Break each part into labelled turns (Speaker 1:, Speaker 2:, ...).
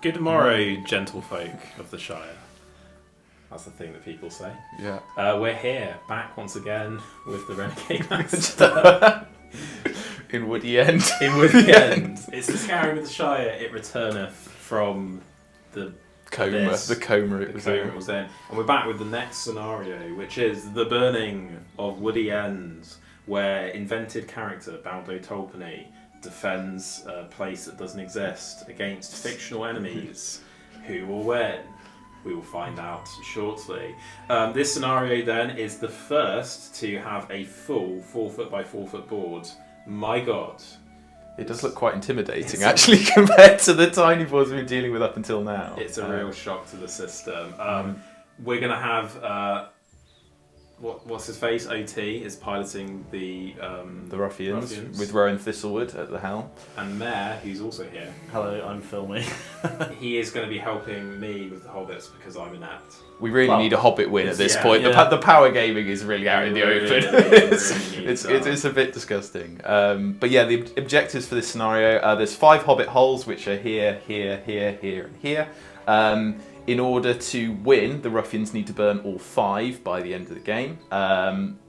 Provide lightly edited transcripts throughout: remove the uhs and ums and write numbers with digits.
Speaker 1: Good morrow, gentlefolk of the Shire. That's the thing that people say.
Speaker 2: Yeah.
Speaker 1: We're here, back once again with the Renegade Master.
Speaker 2: In Woody End.
Speaker 1: In Woody End. It's the Scouring of the Shire. It returneth from the
Speaker 2: coma. The coma it was
Speaker 1: in. And we're back with the next scenario, which is the burning of Woody End, where invented character Baldo Tolpany defends a place that doesn't exist against fictional enemies. Who will win? We will find out shortly. This scenario then is the first to have a full 4 foot by 4 foot board. My God.
Speaker 2: It does look quite intimidating, actually, compared to the tiny boards we've been dealing with up until now.
Speaker 1: It's a real shock to the system. We're going to have... what's his face? OT is piloting the
Speaker 2: Ruffians with Rowan Thistlewood at the helm. And
Speaker 1: Mayor, who's also here.
Speaker 3: Hello, I'm filming.
Speaker 1: He is going to be helping me with the Hobbits because I'm inept.
Speaker 2: We really need a Hobbit win at this point. Yeah. The power gaming is really out in the open. It's a bit disgusting. But yeah, the objectives for this scenario, there's 5 Hobbit holes, which are here, here, here, here, and here. In order to win, the Ruffians need to burn all 5 by the end of the game.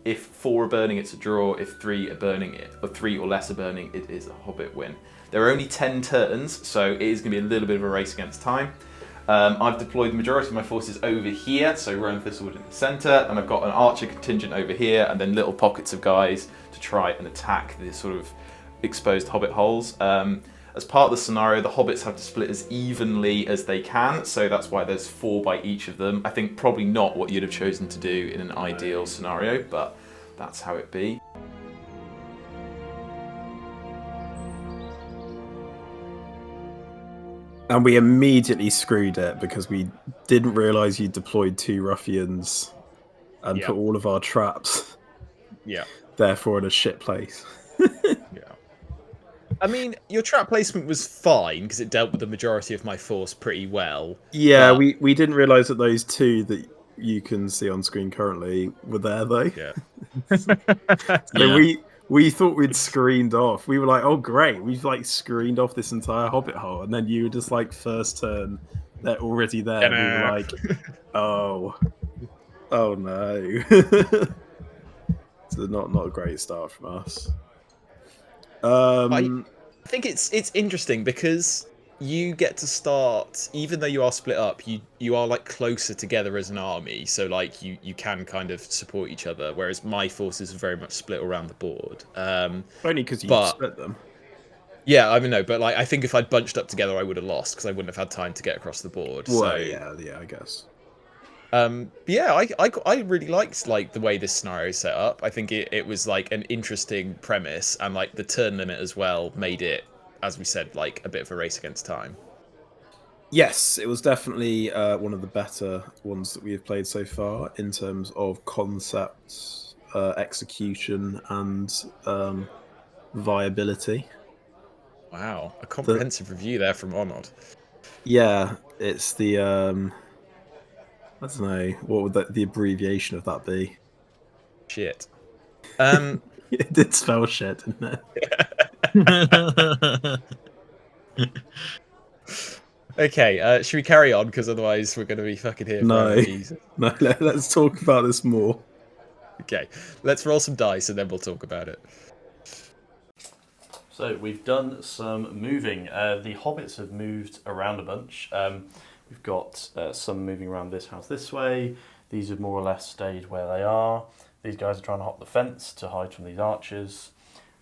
Speaker 2: If 4 are burning, it's a draw. If 3 are burning, or 3 or less are burning, it is a Hobbit win. There are only 10 turns, so it is going to be a little bit of a race against time. I've deployed the majority of my forces over here, so Rowan Thistlewood in the centre, and I've got an archer contingent over here, and then little pockets of guys to try and attack the sort of exposed Hobbit holes. As part of the scenario, the Hobbits have to split as evenly as they can, so that's why there's 4 by each of them. I think probably not what you'd have chosen to do in an ideal scenario, but that's how it be.
Speaker 4: And we immediately screwed it because we didn't realise you deployed 2 Ruffians and put all of our traps, therefore in a shit place.
Speaker 3: I mean, your trap placement was fine because it dealt with the majority of my force pretty well.
Speaker 4: Yeah, but... we didn't realise that those 2 that you can see on screen currently were there though.
Speaker 3: Yeah.
Speaker 4: So we thought we'd screened off. We were like, oh great, we've like screened off this entire Hobbit hole, and then you were just like, first turn, they're already there. We were like, oh no. So not a great start from us.
Speaker 3: I think it's interesting because you get to start, even though you are split up, you are like closer together as an army, so like you can kind of support each other, whereas my forces are very much split around the board.
Speaker 4: Only because you split them.
Speaker 3: Yeah, I mean, no, but like I think if I'd bunched up together, I would have lost because I wouldn't have had time to get across the board.
Speaker 4: Well,
Speaker 3: so,
Speaker 4: yeah, I guess.
Speaker 3: Yeah, I really liked like the way this scenario is set up. I think it was like an interesting premise, and like the turn limit as well made it, as we said, like a bit of a race against time.
Speaker 4: Yes, it was definitely one of the better ones that we have played so far in terms of concepts, execution, and viability.
Speaker 3: Wow, a comprehensive review there from Onod.
Speaker 4: Yeah, it's the I don't know, what would the abbreviation of that be?
Speaker 3: Shit.
Speaker 4: It did spell shit, didn't
Speaker 3: it? Okay, should we carry on? Because otherwise we're going to be fucking here.
Speaker 4: No, let's talk about this more.
Speaker 3: Okay, let's roll some dice and then we'll talk about it.
Speaker 5: So we've done some moving. The Hobbits have moved around a bunch. We've got some moving around this house this way. These have more or less stayed where they are. These guys are trying to hop the fence to hide from these archers.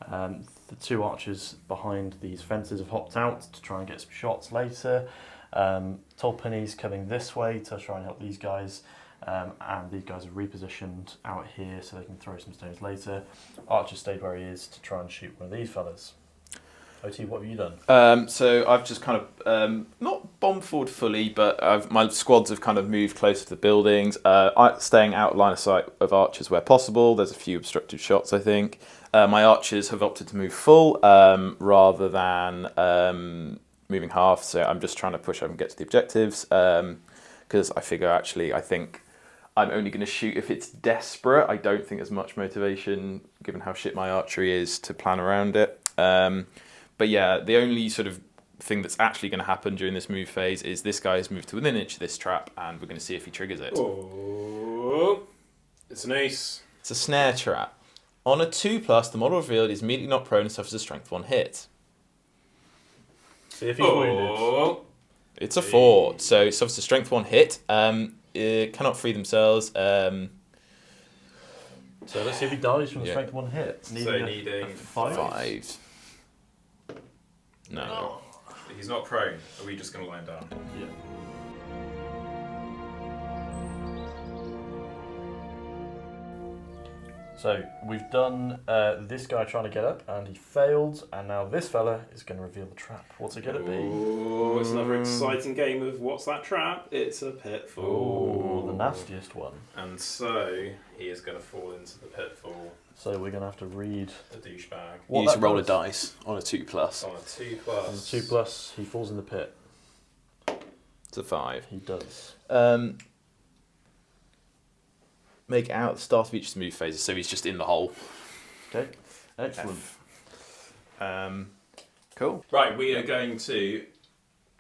Speaker 5: The 2 archers behind these fences have hopped out to try and get some shots later. Tolpany's coming this way to try and help these guys. And these guys are repositioned out here so they can throw some stones later. Archer stayed where he is to try and shoot one of these fellas. OT, what have you done?
Speaker 2: So I've just kind of, not bombed forward fully, but my squads have kind of moved closer to the buildings, staying out of line of sight of archers where possible. There's a few obstructive shots, I think. My archers have opted to move full rather than moving half, so I'm just trying to push up and get to the objectives because I figure I think I'm only going to shoot if it's desperate. I don't think there's much motivation, given how shit my archery is, to plan around it. But yeah, the only sort of thing that's actually going to happen during this move phase is this guy has moved to within an inch of this trap, and we're going to see if he triggers it.
Speaker 1: Oh, it's an ace.
Speaker 2: It's a snare trap. On a 2+, the model revealed is immediately not prone and suffers a strength 1 hit.
Speaker 5: See if he's wounded.
Speaker 2: It's a 4, so it suffers a strength 1 hit. It cannot free themselves.
Speaker 5: So let's see if he dies from a
Speaker 2: Yeah.
Speaker 5: strength 1 hit.
Speaker 1: Needing
Speaker 5: a 5.
Speaker 2: No.
Speaker 1: He's not prone. Are we just going to lie him down?
Speaker 5: Yeah. So we've done this guy trying to get up, and he failed, and now this fella is going to reveal the trap. What's it going to be?
Speaker 1: Oh, it's another exciting game of what's that trap? It's a pitfall.
Speaker 5: Oh, the nastiest one.
Speaker 1: And so he is going to fall into the pitfall.
Speaker 5: So we're going to have to read
Speaker 1: The douchebag.
Speaker 5: what
Speaker 3: You need to
Speaker 5: that
Speaker 3: roll a
Speaker 5: does.
Speaker 3: dice on a 2+.
Speaker 1: On a 2+.
Speaker 5: On the 2+, he falls in the pit.
Speaker 2: It's a 5.
Speaker 5: He does.
Speaker 2: Make it out at the start of each move phase, so he's just in the hole.
Speaker 5: Okay, excellent.
Speaker 2: Cool.
Speaker 1: Right, we are going to,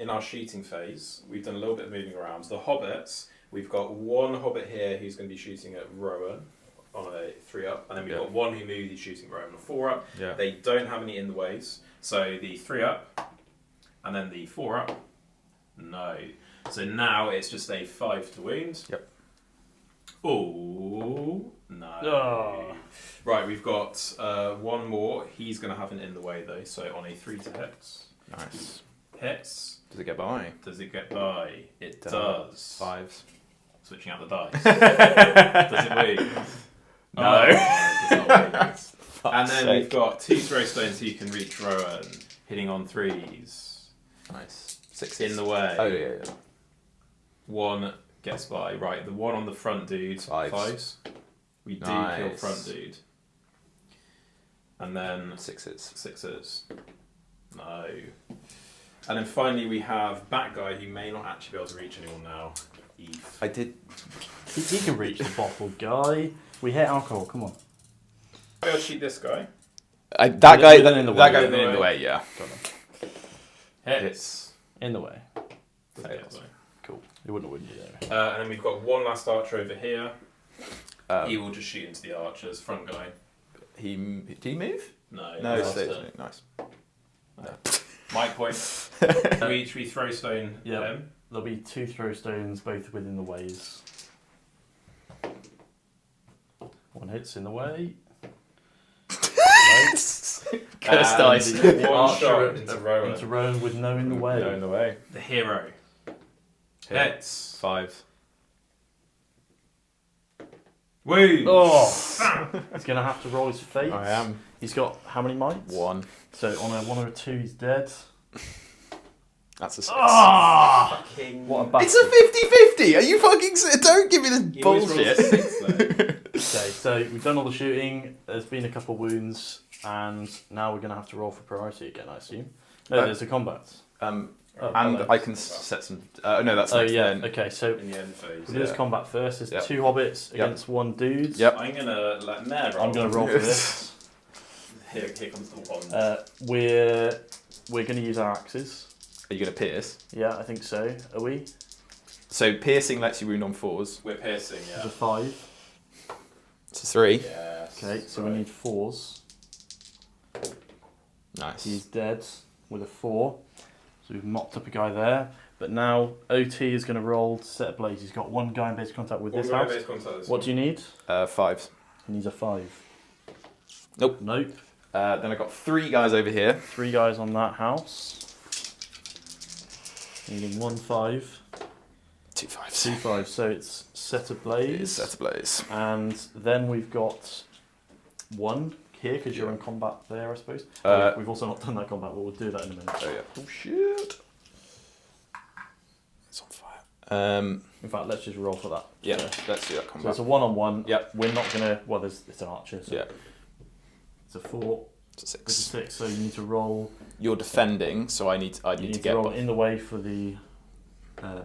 Speaker 1: in our shooting phase, we've done a little bit of moving around. The Hobbits, we've got one Hobbit here who's going to be shooting at Rowan on a 3-up, and then we've got one who moved, he's shooting at Rowan on a 4-up.
Speaker 2: Yeah.
Speaker 1: They don't have any in the ways, so the 3-up, and then the 4-up, no. So now it's just a 5 to wound.
Speaker 2: Yep.
Speaker 1: Oh, no.
Speaker 5: Oh.
Speaker 1: Right, we've got one more. He's going to have an in the way though, so on a 3 to hits.
Speaker 2: Nice.
Speaker 1: Hits.
Speaker 2: Does it get by?
Speaker 1: Does it get by? It does.
Speaker 2: 5s.
Speaker 1: Switching out the dice. Does it move?
Speaker 2: No.
Speaker 1: It does not move. And then
Speaker 2: sake.
Speaker 1: we've got 2 throw stones so you can reach Rowan, hitting on 3s.
Speaker 2: Nice. 6
Speaker 1: In the way.
Speaker 2: Oh, yeah.
Speaker 1: 1 gets by. Right, the one on the front dude.
Speaker 2: 5s.
Speaker 1: We do
Speaker 2: Nice.
Speaker 1: kill front dude. And then
Speaker 2: 6s.
Speaker 1: 6s. No. And then finally we have Bat Guy who may not actually be able to reach anyone now. Eve.
Speaker 2: I did.
Speaker 5: He can reach the bottle, guy. We hit alcohol, come on.
Speaker 1: I'll be able to shoot this guy.
Speaker 2: That guy.
Speaker 5: Within in the
Speaker 2: That
Speaker 5: way.
Speaker 2: guy
Speaker 1: Within
Speaker 2: within
Speaker 1: the
Speaker 2: in the
Speaker 1: way.
Speaker 2: way. Yeah.
Speaker 1: Hits.
Speaker 5: In the way.
Speaker 1: Doesn't get by.
Speaker 5: Cool. It wouldn't have wouldn't you there.
Speaker 1: And then we've got one last archer over here. He
Speaker 2: Um,
Speaker 1: will just shoot into the archers. Front guy.
Speaker 2: did he move?
Speaker 1: No.
Speaker 2: No,
Speaker 1: last
Speaker 2: it's
Speaker 1: turn.
Speaker 2: nice.
Speaker 1: Mike point. Should we throw stone
Speaker 5: Yeah.
Speaker 1: him?
Speaker 5: There'll be 2 throw stones, both within the ways. 1 hits in the way.
Speaker 2: Curse dice.
Speaker 5: The
Speaker 1: One
Speaker 5: archer
Speaker 1: shot into Rowan.
Speaker 5: Into Rowan with no in the way.
Speaker 2: No in the way.
Speaker 1: The hero. Hits.
Speaker 2: 5.
Speaker 1: Woo!
Speaker 5: Oh! He's going to have to roll his fate.
Speaker 2: I am.
Speaker 5: He's got how many mites?
Speaker 2: 1.
Speaker 5: So on a 1 or a 2, he's dead.
Speaker 2: That's a 6.
Speaker 5: Ah!
Speaker 1: Fucking.
Speaker 5: What a bastard.
Speaker 2: It's a 50-50. Are you fucking? Don't give me this
Speaker 1: You always roll a
Speaker 2: bullshit.
Speaker 1: 6 though.
Speaker 5: Okay, so we've done all the shooting. There's been a couple of wounds, and now we're going to have to roll for priority again, I assume. No, there's a combat.
Speaker 2: And
Speaker 5: hello.
Speaker 2: I can set some. No, that's
Speaker 5: Oh
Speaker 2: next
Speaker 5: yeah.
Speaker 2: then.
Speaker 5: Okay, so
Speaker 1: In the end phase.
Speaker 5: we'll do this
Speaker 2: Yeah.
Speaker 5: combat first. There's
Speaker 2: Yep.
Speaker 5: 2 hobbits against 1 dude.
Speaker 2: Yep.
Speaker 1: I'm gonna let Mare roll.
Speaker 5: I'm going to roll for this.
Speaker 1: Here comes the one.
Speaker 5: We're going to use our axes.
Speaker 2: Are you gonna pierce?
Speaker 5: Yeah, I think so. Are we?
Speaker 2: So piercing lets you wound on 4s.
Speaker 1: We're piercing,
Speaker 5: There's
Speaker 1: yeah.
Speaker 5: a 5.
Speaker 2: It's a 3.
Speaker 1: Yes.
Speaker 5: Okay, so we need 4s.
Speaker 2: Nice.
Speaker 5: He's dead with a 4. So we've mopped up a guy there. But now OT is going to roll to set a blaze. He's got 1 guy in base contact with this house. What do you need?
Speaker 2: 5s.
Speaker 5: He needs a 5.
Speaker 2: Nope.
Speaker 5: Nope.
Speaker 2: Then I got 3 guys over here.
Speaker 5: 3 guys on that house. Needing 1 5.
Speaker 2: 2 5s.
Speaker 5: 2 5. So it's set
Speaker 2: It is
Speaker 5: ablaze.
Speaker 2: set ablaze.
Speaker 5: And then we've got 1 here because you're in combat there, I suppose. We've also not done that combat, but we'll do that in a minute.
Speaker 2: Oh yeah. Oh shit. It's on fire.
Speaker 5: In fact, let's just roll for that.
Speaker 2: Yeah.
Speaker 5: So,
Speaker 2: Let's do that
Speaker 5: so
Speaker 2: combat.
Speaker 5: it's a 1-on-1.
Speaker 2: Yep.
Speaker 5: We're not gonna. Well, it's an archer. So
Speaker 2: Yeah.
Speaker 5: it's a 4.
Speaker 2: It's a
Speaker 5: It's a
Speaker 2: 6.
Speaker 5: 6. So you need to roll.
Speaker 2: You're defending, so I need
Speaker 5: You
Speaker 2: to
Speaker 5: need to
Speaker 2: get
Speaker 5: roll
Speaker 2: by.
Speaker 5: in the way for the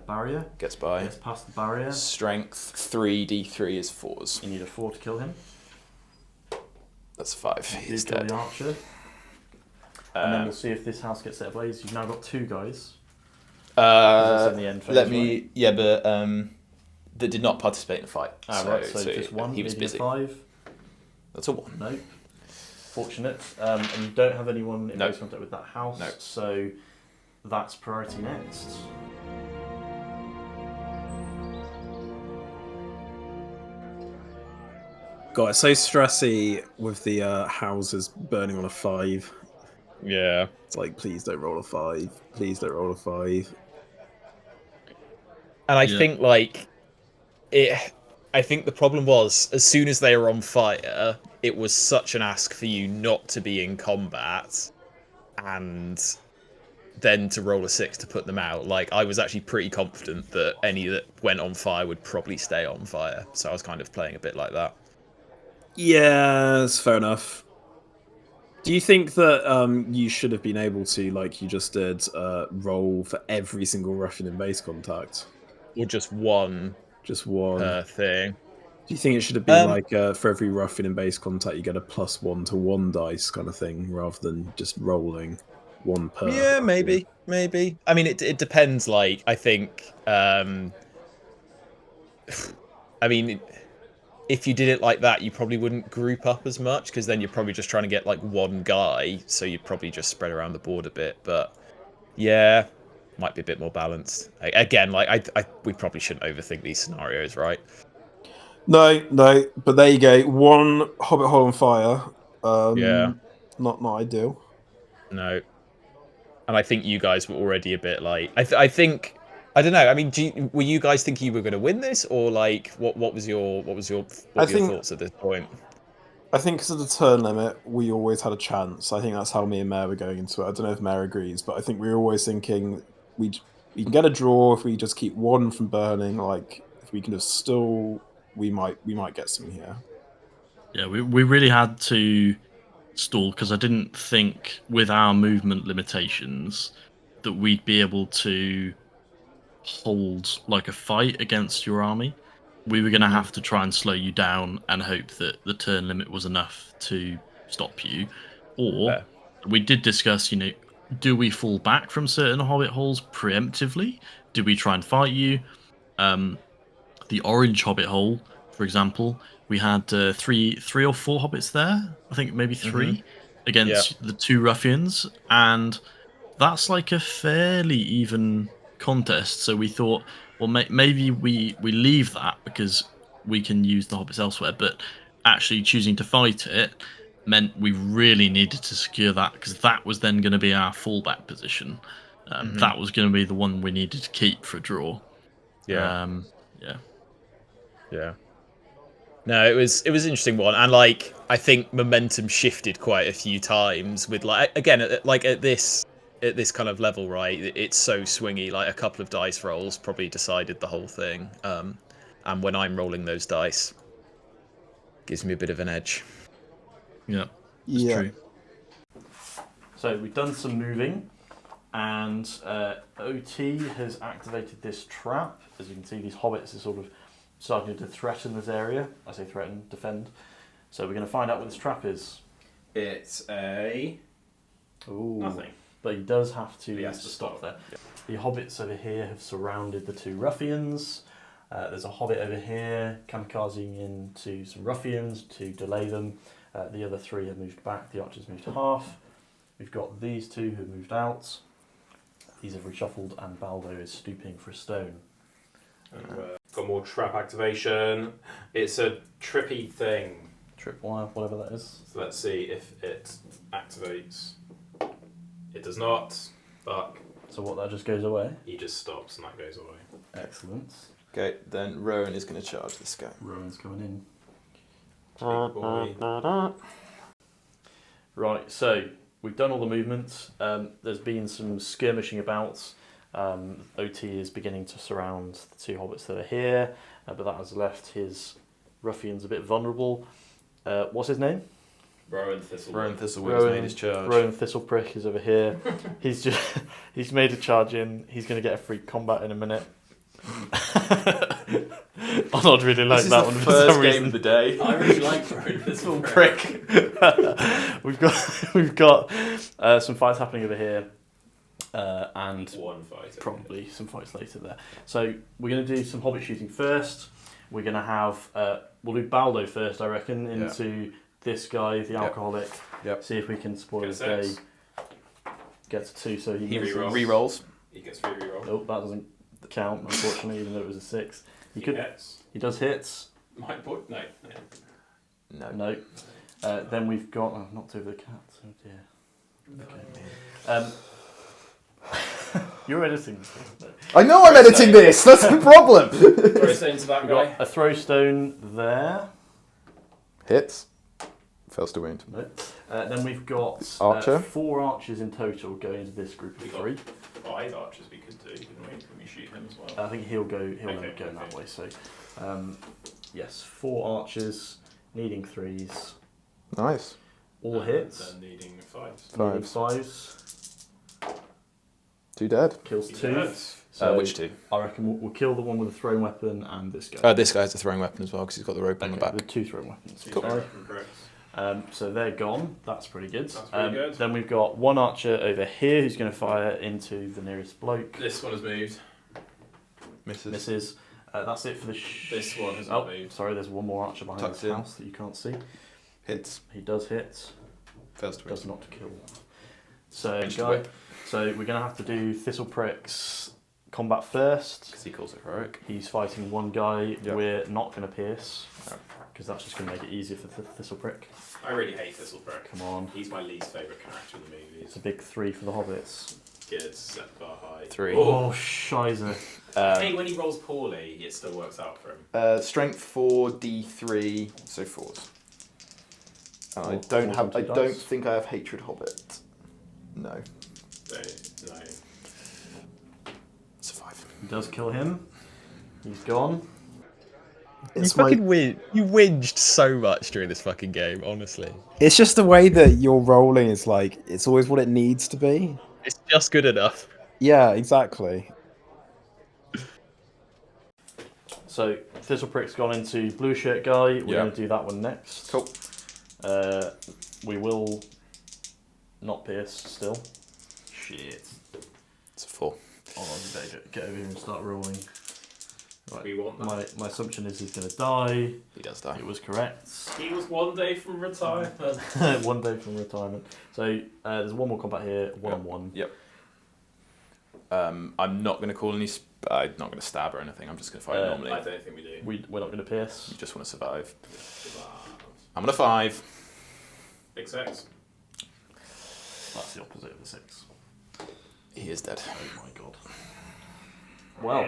Speaker 5: barrier.
Speaker 2: Gets by.
Speaker 5: Gets past the barrier.
Speaker 2: Strength 3d3 is 4s.
Speaker 5: You need a 4 to kill him.
Speaker 2: That's 5.
Speaker 5: You
Speaker 2: He's
Speaker 5: kill
Speaker 2: dead.
Speaker 5: the archer. And then we'll see if this house gets set ablaze. You've now got 2 guys.
Speaker 2: Let
Speaker 5: in the end phase,
Speaker 2: me,
Speaker 5: right?
Speaker 2: yeah, but that did not participate in the fight.
Speaker 5: Right, so just 1.
Speaker 2: He was busy.
Speaker 5: 5.
Speaker 2: That's a 1.
Speaker 5: Nope. Fortunate. And you don't have anyone in close contact with that house.
Speaker 2: No.
Speaker 5: So that's priority next.
Speaker 4: God, it's so stressy with the houses burning on a 5.
Speaker 3: Yeah.
Speaker 4: It's like, please don't roll a 5. Please don't roll a 5.
Speaker 3: And I think I think the problem was, as soon as they were on fire, it was such an ask for you not to be in combat, and then to roll a 6 to put them out. Like, I was actually pretty confident that any that went on fire would probably stay on fire, so I was kind of playing a bit like that.
Speaker 4: Yeah, that's fair enough. Do you think that you should have been able to, like you just did, roll for every single Ruffian in base contact?
Speaker 3: Or just one
Speaker 4: per
Speaker 3: thing?
Speaker 4: Do you think it should have been like for every Ruffian in base contact you get a +1 to 1 dice kind of thing, rather than just rolling 1 per?
Speaker 3: Yeah, maybe. I mean, it depends. Like, I think, I mean, if you did it like that, you probably wouldn't group up as much, because then you're probably just trying to get like one guy, so you'd probably just spread around the board a bit. But yeah, might be a bit more balanced. Again, like we probably shouldn't overthink these scenarios, right?
Speaker 4: No, but there you go. 1 Hobbit hole on fire.
Speaker 3: Yeah.
Speaker 4: Not ideal.
Speaker 3: No. And I think you guys were already a bit like, I think, I don't know. I mean, were you guys thinking you were going to win this, or like what was your thoughts at this point?
Speaker 4: I think because of the turn limit, we always had a chance. I think that's how me and Mare were going into it. I don't know if Mare agrees, but I think we were always thinking we can get a draw if we just keep 1 from burning. Like, if we can just stall, we might get something here.
Speaker 5: Yeah, we really had to stall, because I didn't think with our movement limitations that we'd be able to hold like a fight against your army. We were going to have to try and slow you down and hope that the turn limit was enough to stop you. Or we did discuss, do we fall back from certain Hobbit holes preemptively? Do we try and fight you? The orange Hobbit hole, for example, we had 3 or 4 Hobbits there. I think maybe 3 against the 2 Ruffians, and that's like a fairly even contest. So we thought, well, maybe we leave that because we can use the Hobbits elsewhere. But actually choosing to fight it meant we really needed to secure that, because that was then going to be our fallback position. That was going to be the one we needed to keep for a draw.
Speaker 3: Yeah. No, it was an interesting one, and like I think momentum shifted quite a few times with like at this kind of level, right? It's so swingy. Like a couple of dice rolls probably decided the whole thing. And when I'm rolling those dice, gives me a bit of an edge.
Speaker 5: Yeah, it's true. So we've done some moving, and OT has activated this trap. As you can see, these hobbits are sort of starting to threaten this area. I say threaten, defend. So we're going to find out what this trap is.
Speaker 1: It's a... nothing.
Speaker 5: But he does have to,
Speaker 1: He has to
Speaker 5: stop
Speaker 1: stop.
Speaker 5: there. Yeah. The hobbits over here have surrounded the 2 ruffians. There's a hobbit over here kamikazing into some ruffians to delay them. The other 3 have moved back. The archers moved half. We've got these 2 who have moved out. These have reshuffled, and Baldo is stooping for a stone.
Speaker 1: Got more trap activation. It's a trippy thing.
Speaker 5: Tripwire, whatever that is.
Speaker 1: So let's see if it activates. It does not. Fuck.
Speaker 5: So what, that just goes away?
Speaker 1: He just stops and that goes away.
Speaker 5: Excellent.
Speaker 2: Okay, then Rowan is going to charge this guy.
Speaker 5: Rowan's coming in.
Speaker 1: Big boy.
Speaker 5: Right, so we've done all the movements. There's been some skirmishing about. OT is beginning to surround the 2 hobbits that are here, but that has left his ruffians a bit vulnerable. What's his name?
Speaker 1: Rowan Thistlewood.
Speaker 2: Rowan Thistlewood has made his charge.
Speaker 5: Rowan Thistleprick is over here. He's made a charge in. He's going to get a free combat in a minute. Onod really liked that one.
Speaker 2: First game of the day.
Speaker 1: I really like Rowan
Speaker 5: Little prick. we've got some fights happening over here, and
Speaker 1: One fight.
Speaker 5: probably some fights later there. So we're going to do some hobbit shooting first. We're going to have we'll do Baldo first, I reckon, into this guy, the alcoholic.
Speaker 2: Yep.
Speaker 5: See if we can spoil his day. Gets 2, so he misses.
Speaker 2: Re-rolls.
Speaker 1: He gets 3 rerolls.
Speaker 5: Oh, that doesn't count, unfortunately, even though it was a 6.
Speaker 1: He hits.
Speaker 5: He does hits.
Speaker 1: My boy. No.
Speaker 5: No. Then we've got. Oh, knocked over the cat. Oh dear. Okay. You're editing.
Speaker 2: I know I'm editing this. That's the problem.
Speaker 1: Throw stones to that
Speaker 5: We've
Speaker 1: guy.
Speaker 5: got a throw stone there.
Speaker 2: Hits. Fails to wound.
Speaker 5: No. Then we've got
Speaker 2: Archer.
Speaker 5: 4 archers in total going into this group
Speaker 1: We
Speaker 5: of
Speaker 1: got
Speaker 5: 3.
Speaker 1: 5 archers we could do, couldn't we? Can we shoot him as well?
Speaker 5: I think he'll go. He'll
Speaker 1: Okay,
Speaker 5: go that
Speaker 1: okay.
Speaker 5: way. So, yes, 4 archers needing 3s.
Speaker 2: Nice.
Speaker 5: All hits.
Speaker 1: Then needing 5s.
Speaker 5: Needing
Speaker 2: 5s.
Speaker 5: 5s.
Speaker 2: 2 dead.
Speaker 5: Kills
Speaker 1: He
Speaker 5: 2.
Speaker 1: does.
Speaker 5: So
Speaker 2: Which 2?
Speaker 5: I reckon we'll kill the one with the throwing weapon and this guy.
Speaker 2: This guy has a throwing weapon as well because he's got the rope on the back.
Speaker 5: The 2 throwing weapons.
Speaker 1: Two
Speaker 5: Sorry.
Speaker 1: from Brooks.
Speaker 5: So they're gone. That's pretty good.
Speaker 1: That's pretty good.
Speaker 5: Then we've got 1 archer over here who's going to fire into the nearest bloke.
Speaker 1: This one has moved.
Speaker 5: Misses. That's it for the.
Speaker 1: This one has
Speaker 5: Oh,
Speaker 1: not moved.
Speaker 5: sorry. There's one more archer behind
Speaker 2: Tucked
Speaker 5: this
Speaker 2: in.
Speaker 5: house that you can't see.
Speaker 2: Hits.
Speaker 5: He does hit.
Speaker 2: Fails to
Speaker 5: Does
Speaker 2: wound.
Speaker 5: not kill. So,
Speaker 2: Ranged
Speaker 5: guy,
Speaker 2: whip.
Speaker 5: so we're going to have to do Thistle Prick's combat first.
Speaker 2: Because he calls it heroic.
Speaker 5: He's fighting one guy.
Speaker 2: Yep.
Speaker 5: We're not going to pierce
Speaker 2: No.
Speaker 5: because that's just going to make it easier for Thistle Prick.
Speaker 1: I really hate Thistlebrick.
Speaker 5: Come on.
Speaker 1: He's my least favourite character in the movies.
Speaker 5: It's a big 3 for the hobbits.
Speaker 1: Good, set the bar high.
Speaker 2: 3.
Speaker 5: Oh, shizer.
Speaker 1: Hey, when he rolls poorly, it still works out for him.
Speaker 2: Strength 4, D3, so 4s. And I
Speaker 5: Four-
Speaker 2: don't
Speaker 5: fours
Speaker 2: have.
Speaker 5: and
Speaker 2: I
Speaker 5: 2
Speaker 2: don't
Speaker 5: dice.
Speaker 2: think I have hatred hobbit. No.
Speaker 1: No.
Speaker 2: It's a 5.
Speaker 5: He does kill him. He's gone.
Speaker 4: It's
Speaker 3: You fucking you whinged so much during this fucking game, honestly.
Speaker 4: It's just the way that you're rolling is like it's always what it needs to be.
Speaker 3: It's just good enough.
Speaker 4: Yeah, exactly.
Speaker 5: So Thistle Prick's gone into blue shirt guy. We're
Speaker 2: Yeah.
Speaker 5: going to do that one next.
Speaker 2: Cool.
Speaker 5: We will not pierce still. Shit.
Speaker 2: It's a 4.
Speaker 5: Oh, you better get over here and start rolling. Right.
Speaker 1: We want that.
Speaker 5: My assumption is he's going to die.
Speaker 2: He does die.
Speaker 5: It was correct.
Speaker 1: He was one day from retirement.
Speaker 5: 1 day from retirement. So there's one more combat here, 1-on-1.
Speaker 2: Yep. I'm not going to call any. I'm not going to stab or anything. I'm just going to fight normally.
Speaker 1: I don't think we do.
Speaker 5: We're not going to pierce.
Speaker 2: You just want to survive. I'm on a 5.
Speaker 1: Big 6.
Speaker 5: That's the opposite of the 6.
Speaker 2: He is dead.
Speaker 5: Oh my god. Well,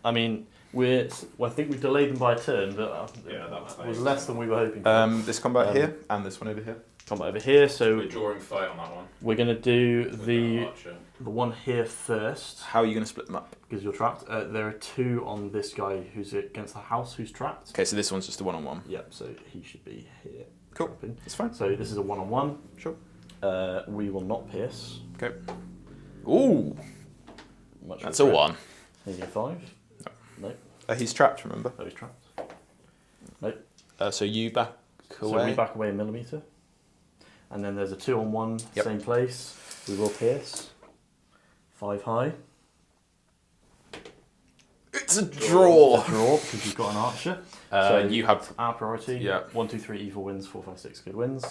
Speaker 5: I mean, I think we've delayed them by a turn, but
Speaker 1: Yeah, that was
Speaker 5: it was
Speaker 1: nice.
Speaker 5: less than we were hoping for.
Speaker 2: This combat here and this one over here.
Speaker 5: Combat over here, so
Speaker 1: We're drawing fight on that one.
Speaker 5: we're going to do
Speaker 1: With
Speaker 5: the
Speaker 1: Archer.
Speaker 5: one here first,
Speaker 2: How are you going to split them up?
Speaker 5: because you're trapped. There are 2 on this guy who's against the house who's trapped.
Speaker 2: Okay, so this one's just a 1-on-1.
Speaker 5: Yep, so he should be here.
Speaker 2: Cool.
Speaker 5: trapping.
Speaker 2: That's fine.
Speaker 5: So this is a 1-on-1.
Speaker 2: Sure.
Speaker 5: We will not pierce.
Speaker 2: Okay. Ooh,
Speaker 5: Much
Speaker 2: that's a
Speaker 5: regret.
Speaker 2: 1.
Speaker 5: Maybe a 5. No.
Speaker 2: He's trapped, remember?
Speaker 5: Oh, he's trapped.
Speaker 2: So you back
Speaker 5: So
Speaker 2: away.
Speaker 5: we back away a millimetre. And then there's a 2-on-1,
Speaker 2: Yep.
Speaker 5: same place. We will pierce. 5 high.
Speaker 2: It's a draw.
Speaker 5: Draw, because you've got an archer.
Speaker 2: So you have.
Speaker 5: Our priority.
Speaker 2: Yeah.
Speaker 5: 1, 2, 3, evil wins. 4, 5, 6, good wins.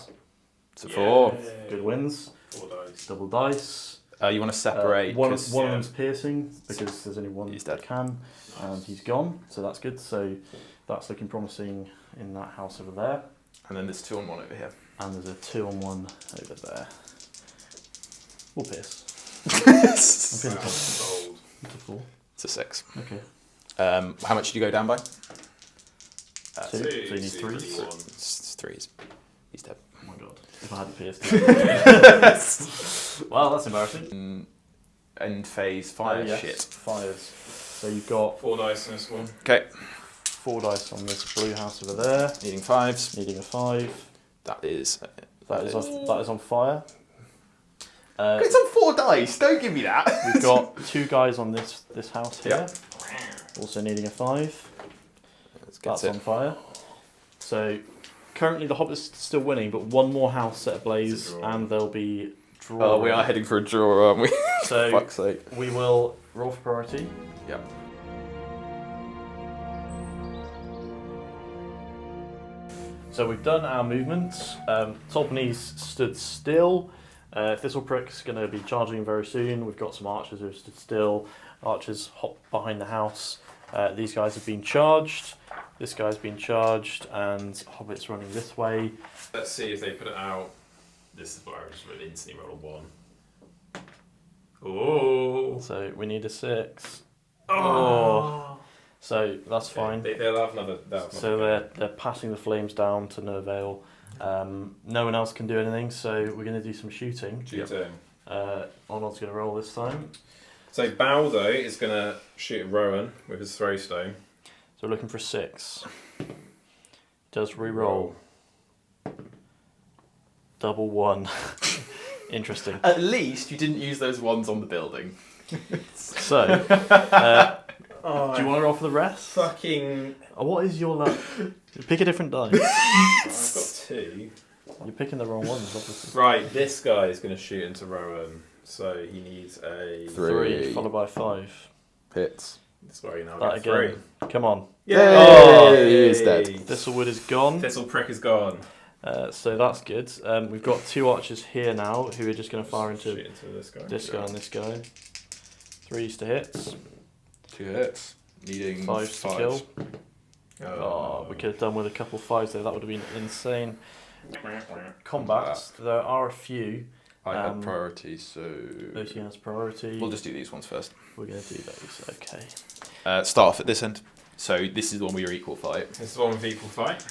Speaker 2: It's a 4.
Speaker 5: Good wins.
Speaker 1: 4 dice.
Speaker 5: Double dice.
Speaker 2: You want to separate.
Speaker 5: One
Speaker 2: 'cause-
Speaker 5: of them's piercing, because there's only one
Speaker 2: He's
Speaker 5: that
Speaker 2: dead.
Speaker 5: can. And he's gone, so that's good. So that's looking promising in that house over there.
Speaker 2: And then there's 2-on-1 over here.
Speaker 5: And there's a 2-on-1 over there. We'll pierce. I'm feeling confident.
Speaker 1: Bold.
Speaker 5: It's a 4.
Speaker 2: It's a 6.
Speaker 5: Okay.
Speaker 2: How much did you go down by?
Speaker 5: 2. So
Speaker 1: Two,
Speaker 5: you need
Speaker 1: two,
Speaker 5: 3.
Speaker 1: three, one.
Speaker 2: It's 3. He's dead.
Speaker 5: Oh my god. If I hadn't pierced. Well, that's embarrassing.
Speaker 2: End phase fire
Speaker 5: Yes,
Speaker 2: shit.
Speaker 5: Fires. So you've got
Speaker 1: 4 dice in this one.
Speaker 2: Okay.
Speaker 5: 4 dice on this blue house over there.
Speaker 2: Needing 5s.
Speaker 5: Needing a 5.
Speaker 2: That is.
Speaker 5: That is on fire.
Speaker 2: It's on 4 dice. Don't give me that.
Speaker 5: We've got 2 guys on this house here.
Speaker 2: Yep.
Speaker 5: Also needing a 5.
Speaker 2: Let's get
Speaker 5: That's
Speaker 2: it.
Speaker 5: on fire. So currently the Hobbits still winning, but one more house set ablaze, and they'll be drawn.
Speaker 2: Oh, we are heading for a draw, aren't we?
Speaker 5: So
Speaker 2: For fuck's sake.
Speaker 5: we will roll for priority.
Speaker 2: Yep.
Speaker 5: So we've done our movements. Tolpany's stood still. Thistleprick's going to be charging very soon. We've got some archers who have stood still. Archers hop behind the house. These guys have been charged. This guy's been charged, and Hobbit's running this way.
Speaker 1: Let's see if they put it out. This is where I just really instantly roll a 1. Oh.
Speaker 5: So we need a 6.
Speaker 1: Oh.
Speaker 5: So that's fine.
Speaker 1: They'll have another.
Speaker 5: So they're passing the flames down to no avail. No one else can do anything, so we're going to do some shooting. Onod's going to roll this time.
Speaker 1: So Baldo is going to shoot at Rowan with his throw stone.
Speaker 5: So we're looking for 6. Does re-roll. Double 1. Interesting.
Speaker 2: At least you didn't use those ones on the building.
Speaker 5: So, do you want to roll for the rest?
Speaker 1: Fucking.
Speaker 5: What is your luck? Pick a different die.
Speaker 1: I've got 2.
Speaker 5: You're picking the wrong ones, obviously.
Speaker 1: Right, this guy is going to shoot into Rowan, so he needs a
Speaker 5: 3 followed by 5.
Speaker 2: Hits.
Speaker 1: This way now.
Speaker 5: That again.
Speaker 1: 3.
Speaker 5: Come on.
Speaker 2: Yay! Oh, he is dead.
Speaker 5: Thistlewood is gone.
Speaker 1: Thistleprick is gone.
Speaker 5: So that's good. We've got 2 archers here now who are just going to fire into
Speaker 1: Shoot into this guy.
Speaker 5: this guy and this guy. 3s to hit.
Speaker 2: 2 hits. Needing
Speaker 5: 5s to kill.
Speaker 1: Oh,
Speaker 5: We could have done with a couple 5s there. That would have been insane. Combat. There are a few.
Speaker 2: I had priority, so...
Speaker 5: Lucy has priority.
Speaker 2: We'll just do these ones first.
Speaker 5: We're going to do those. Okay.
Speaker 2: Start off at this end. So this is the one where you're equal fight.
Speaker 1: This is the one with equal fight.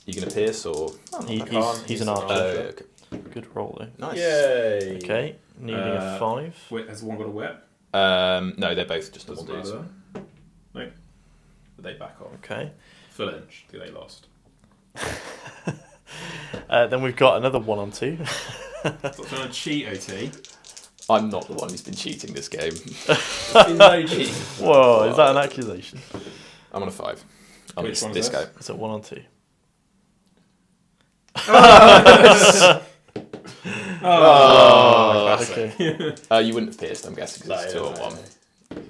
Speaker 2: You going to pierce or...?
Speaker 5: He's an archer.
Speaker 2: Okay.
Speaker 5: Good roll though.
Speaker 2: Nice.
Speaker 1: Yay!
Speaker 5: Okay. Needing a 5.
Speaker 1: Wait, has one got a whip?
Speaker 2: No, they're both just
Speaker 1: Doesn't
Speaker 2: double dudes.
Speaker 1: matter. No. But they back off.
Speaker 5: Okay.
Speaker 1: Full inch. They lost.
Speaker 5: Then we've got another 1 on 2.
Speaker 1: Stop trying to cheat, OT.
Speaker 2: I'm not the one who's been cheating this game.
Speaker 1: There's been no cheating.
Speaker 5: Whoa, is that an accusation?
Speaker 2: I'm on a 5.
Speaker 1: Which one is
Speaker 2: this
Speaker 1: this?
Speaker 2: guy.
Speaker 5: It's a 1 on 2.
Speaker 1: Oh,
Speaker 5: Okay.
Speaker 2: You wouldn't have pierced, I'm guessing, because it's 2 on 1.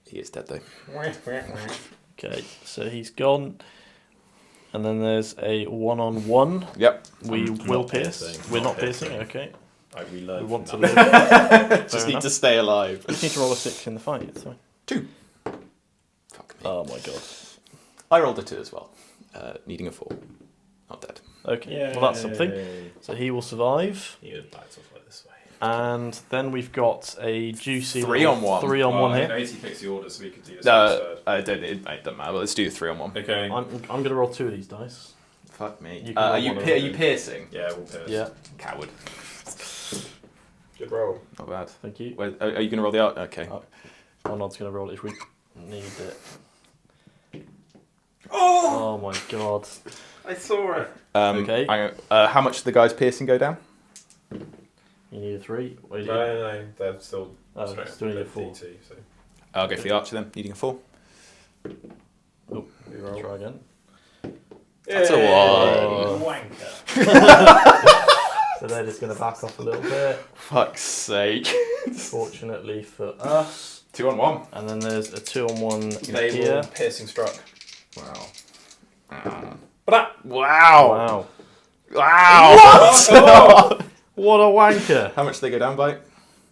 Speaker 2: He is dead though.
Speaker 5: Okay, so he's gone. And then there's a 1 on 1.
Speaker 2: Yep.
Speaker 5: We will
Speaker 1: not
Speaker 5: pierce.
Speaker 1: piercing.
Speaker 5: We're
Speaker 1: Not
Speaker 5: not piercing.
Speaker 1: piercing.
Speaker 5: Okay.
Speaker 1: I relearned.
Speaker 5: We want to
Speaker 1: from
Speaker 5: live.
Speaker 1: that.
Speaker 2: Just
Speaker 5: Fair
Speaker 2: need
Speaker 5: enough.
Speaker 2: to stay alive.
Speaker 5: We just need to roll a 6 in the fight. It's fine.
Speaker 2: 2. Fuck me.
Speaker 5: Oh my god.
Speaker 2: I rolled a 2 as well. Needing a 4. Not dead.
Speaker 5: Okay. Well, that's something. So he will survive.
Speaker 1: He would back off like this way.
Speaker 5: And then we've got a juicy
Speaker 2: 3 on 1.
Speaker 5: 3 on 1 hit.
Speaker 1: OT picks the order, so we could do this
Speaker 2: No,
Speaker 1: instead.
Speaker 2: it doesn't matter. Let's do 3 on 1.
Speaker 1: Okay.
Speaker 5: I'm going to roll 2 of these dice.
Speaker 2: Fuck me.
Speaker 5: You can
Speaker 2: Are
Speaker 5: roll
Speaker 2: you
Speaker 5: one
Speaker 2: are
Speaker 5: of
Speaker 2: you
Speaker 5: them.
Speaker 2: piercing?
Speaker 1: Yeah, we'll pierce.
Speaker 5: Yeah.
Speaker 2: Coward.
Speaker 1: Good roll.
Speaker 2: Not bad.
Speaker 5: Thank you.
Speaker 2: Wait, are you going to roll the art? Okay.
Speaker 5: Onod's going to roll it if we need it.
Speaker 1: Oh!
Speaker 5: Oh my god.
Speaker 1: I saw it.
Speaker 5: Okay.
Speaker 2: How much did the guy's piercing go down?
Speaker 5: You need a 3. What do you
Speaker 1: No, they're still.
Speaker 5: still need a 4.
Speaker 1: D2, so.
Speaker 2: I'll go for the archer then. Needing a 4.
Speaker 5: Oh,
Speaker 1: Reroll.
Speaker 5: try again.
Speaker 2: That's a
Speaker 5: Oh.
Speaker 2: 1.
Speaker 1: Wanker.
Speaker 5: So they're just going to back off a little bit.
Speaker 2: Fuck's sake.
Speaker 5: Fortunately for us.
Speaker 2: 2 on 1.
Speaker 5: And then there's a 2 on 1
Speaker 1: They
Speaker 5: here.
Speaker 1: will piercing struck.
Speaker 2: Wow.
Speaker 1: Wow!
Speaker 5: Wow.
Speaker 2: Wow.
Speaker 5: What a wanker.
Speaker 2: How much did they go down by?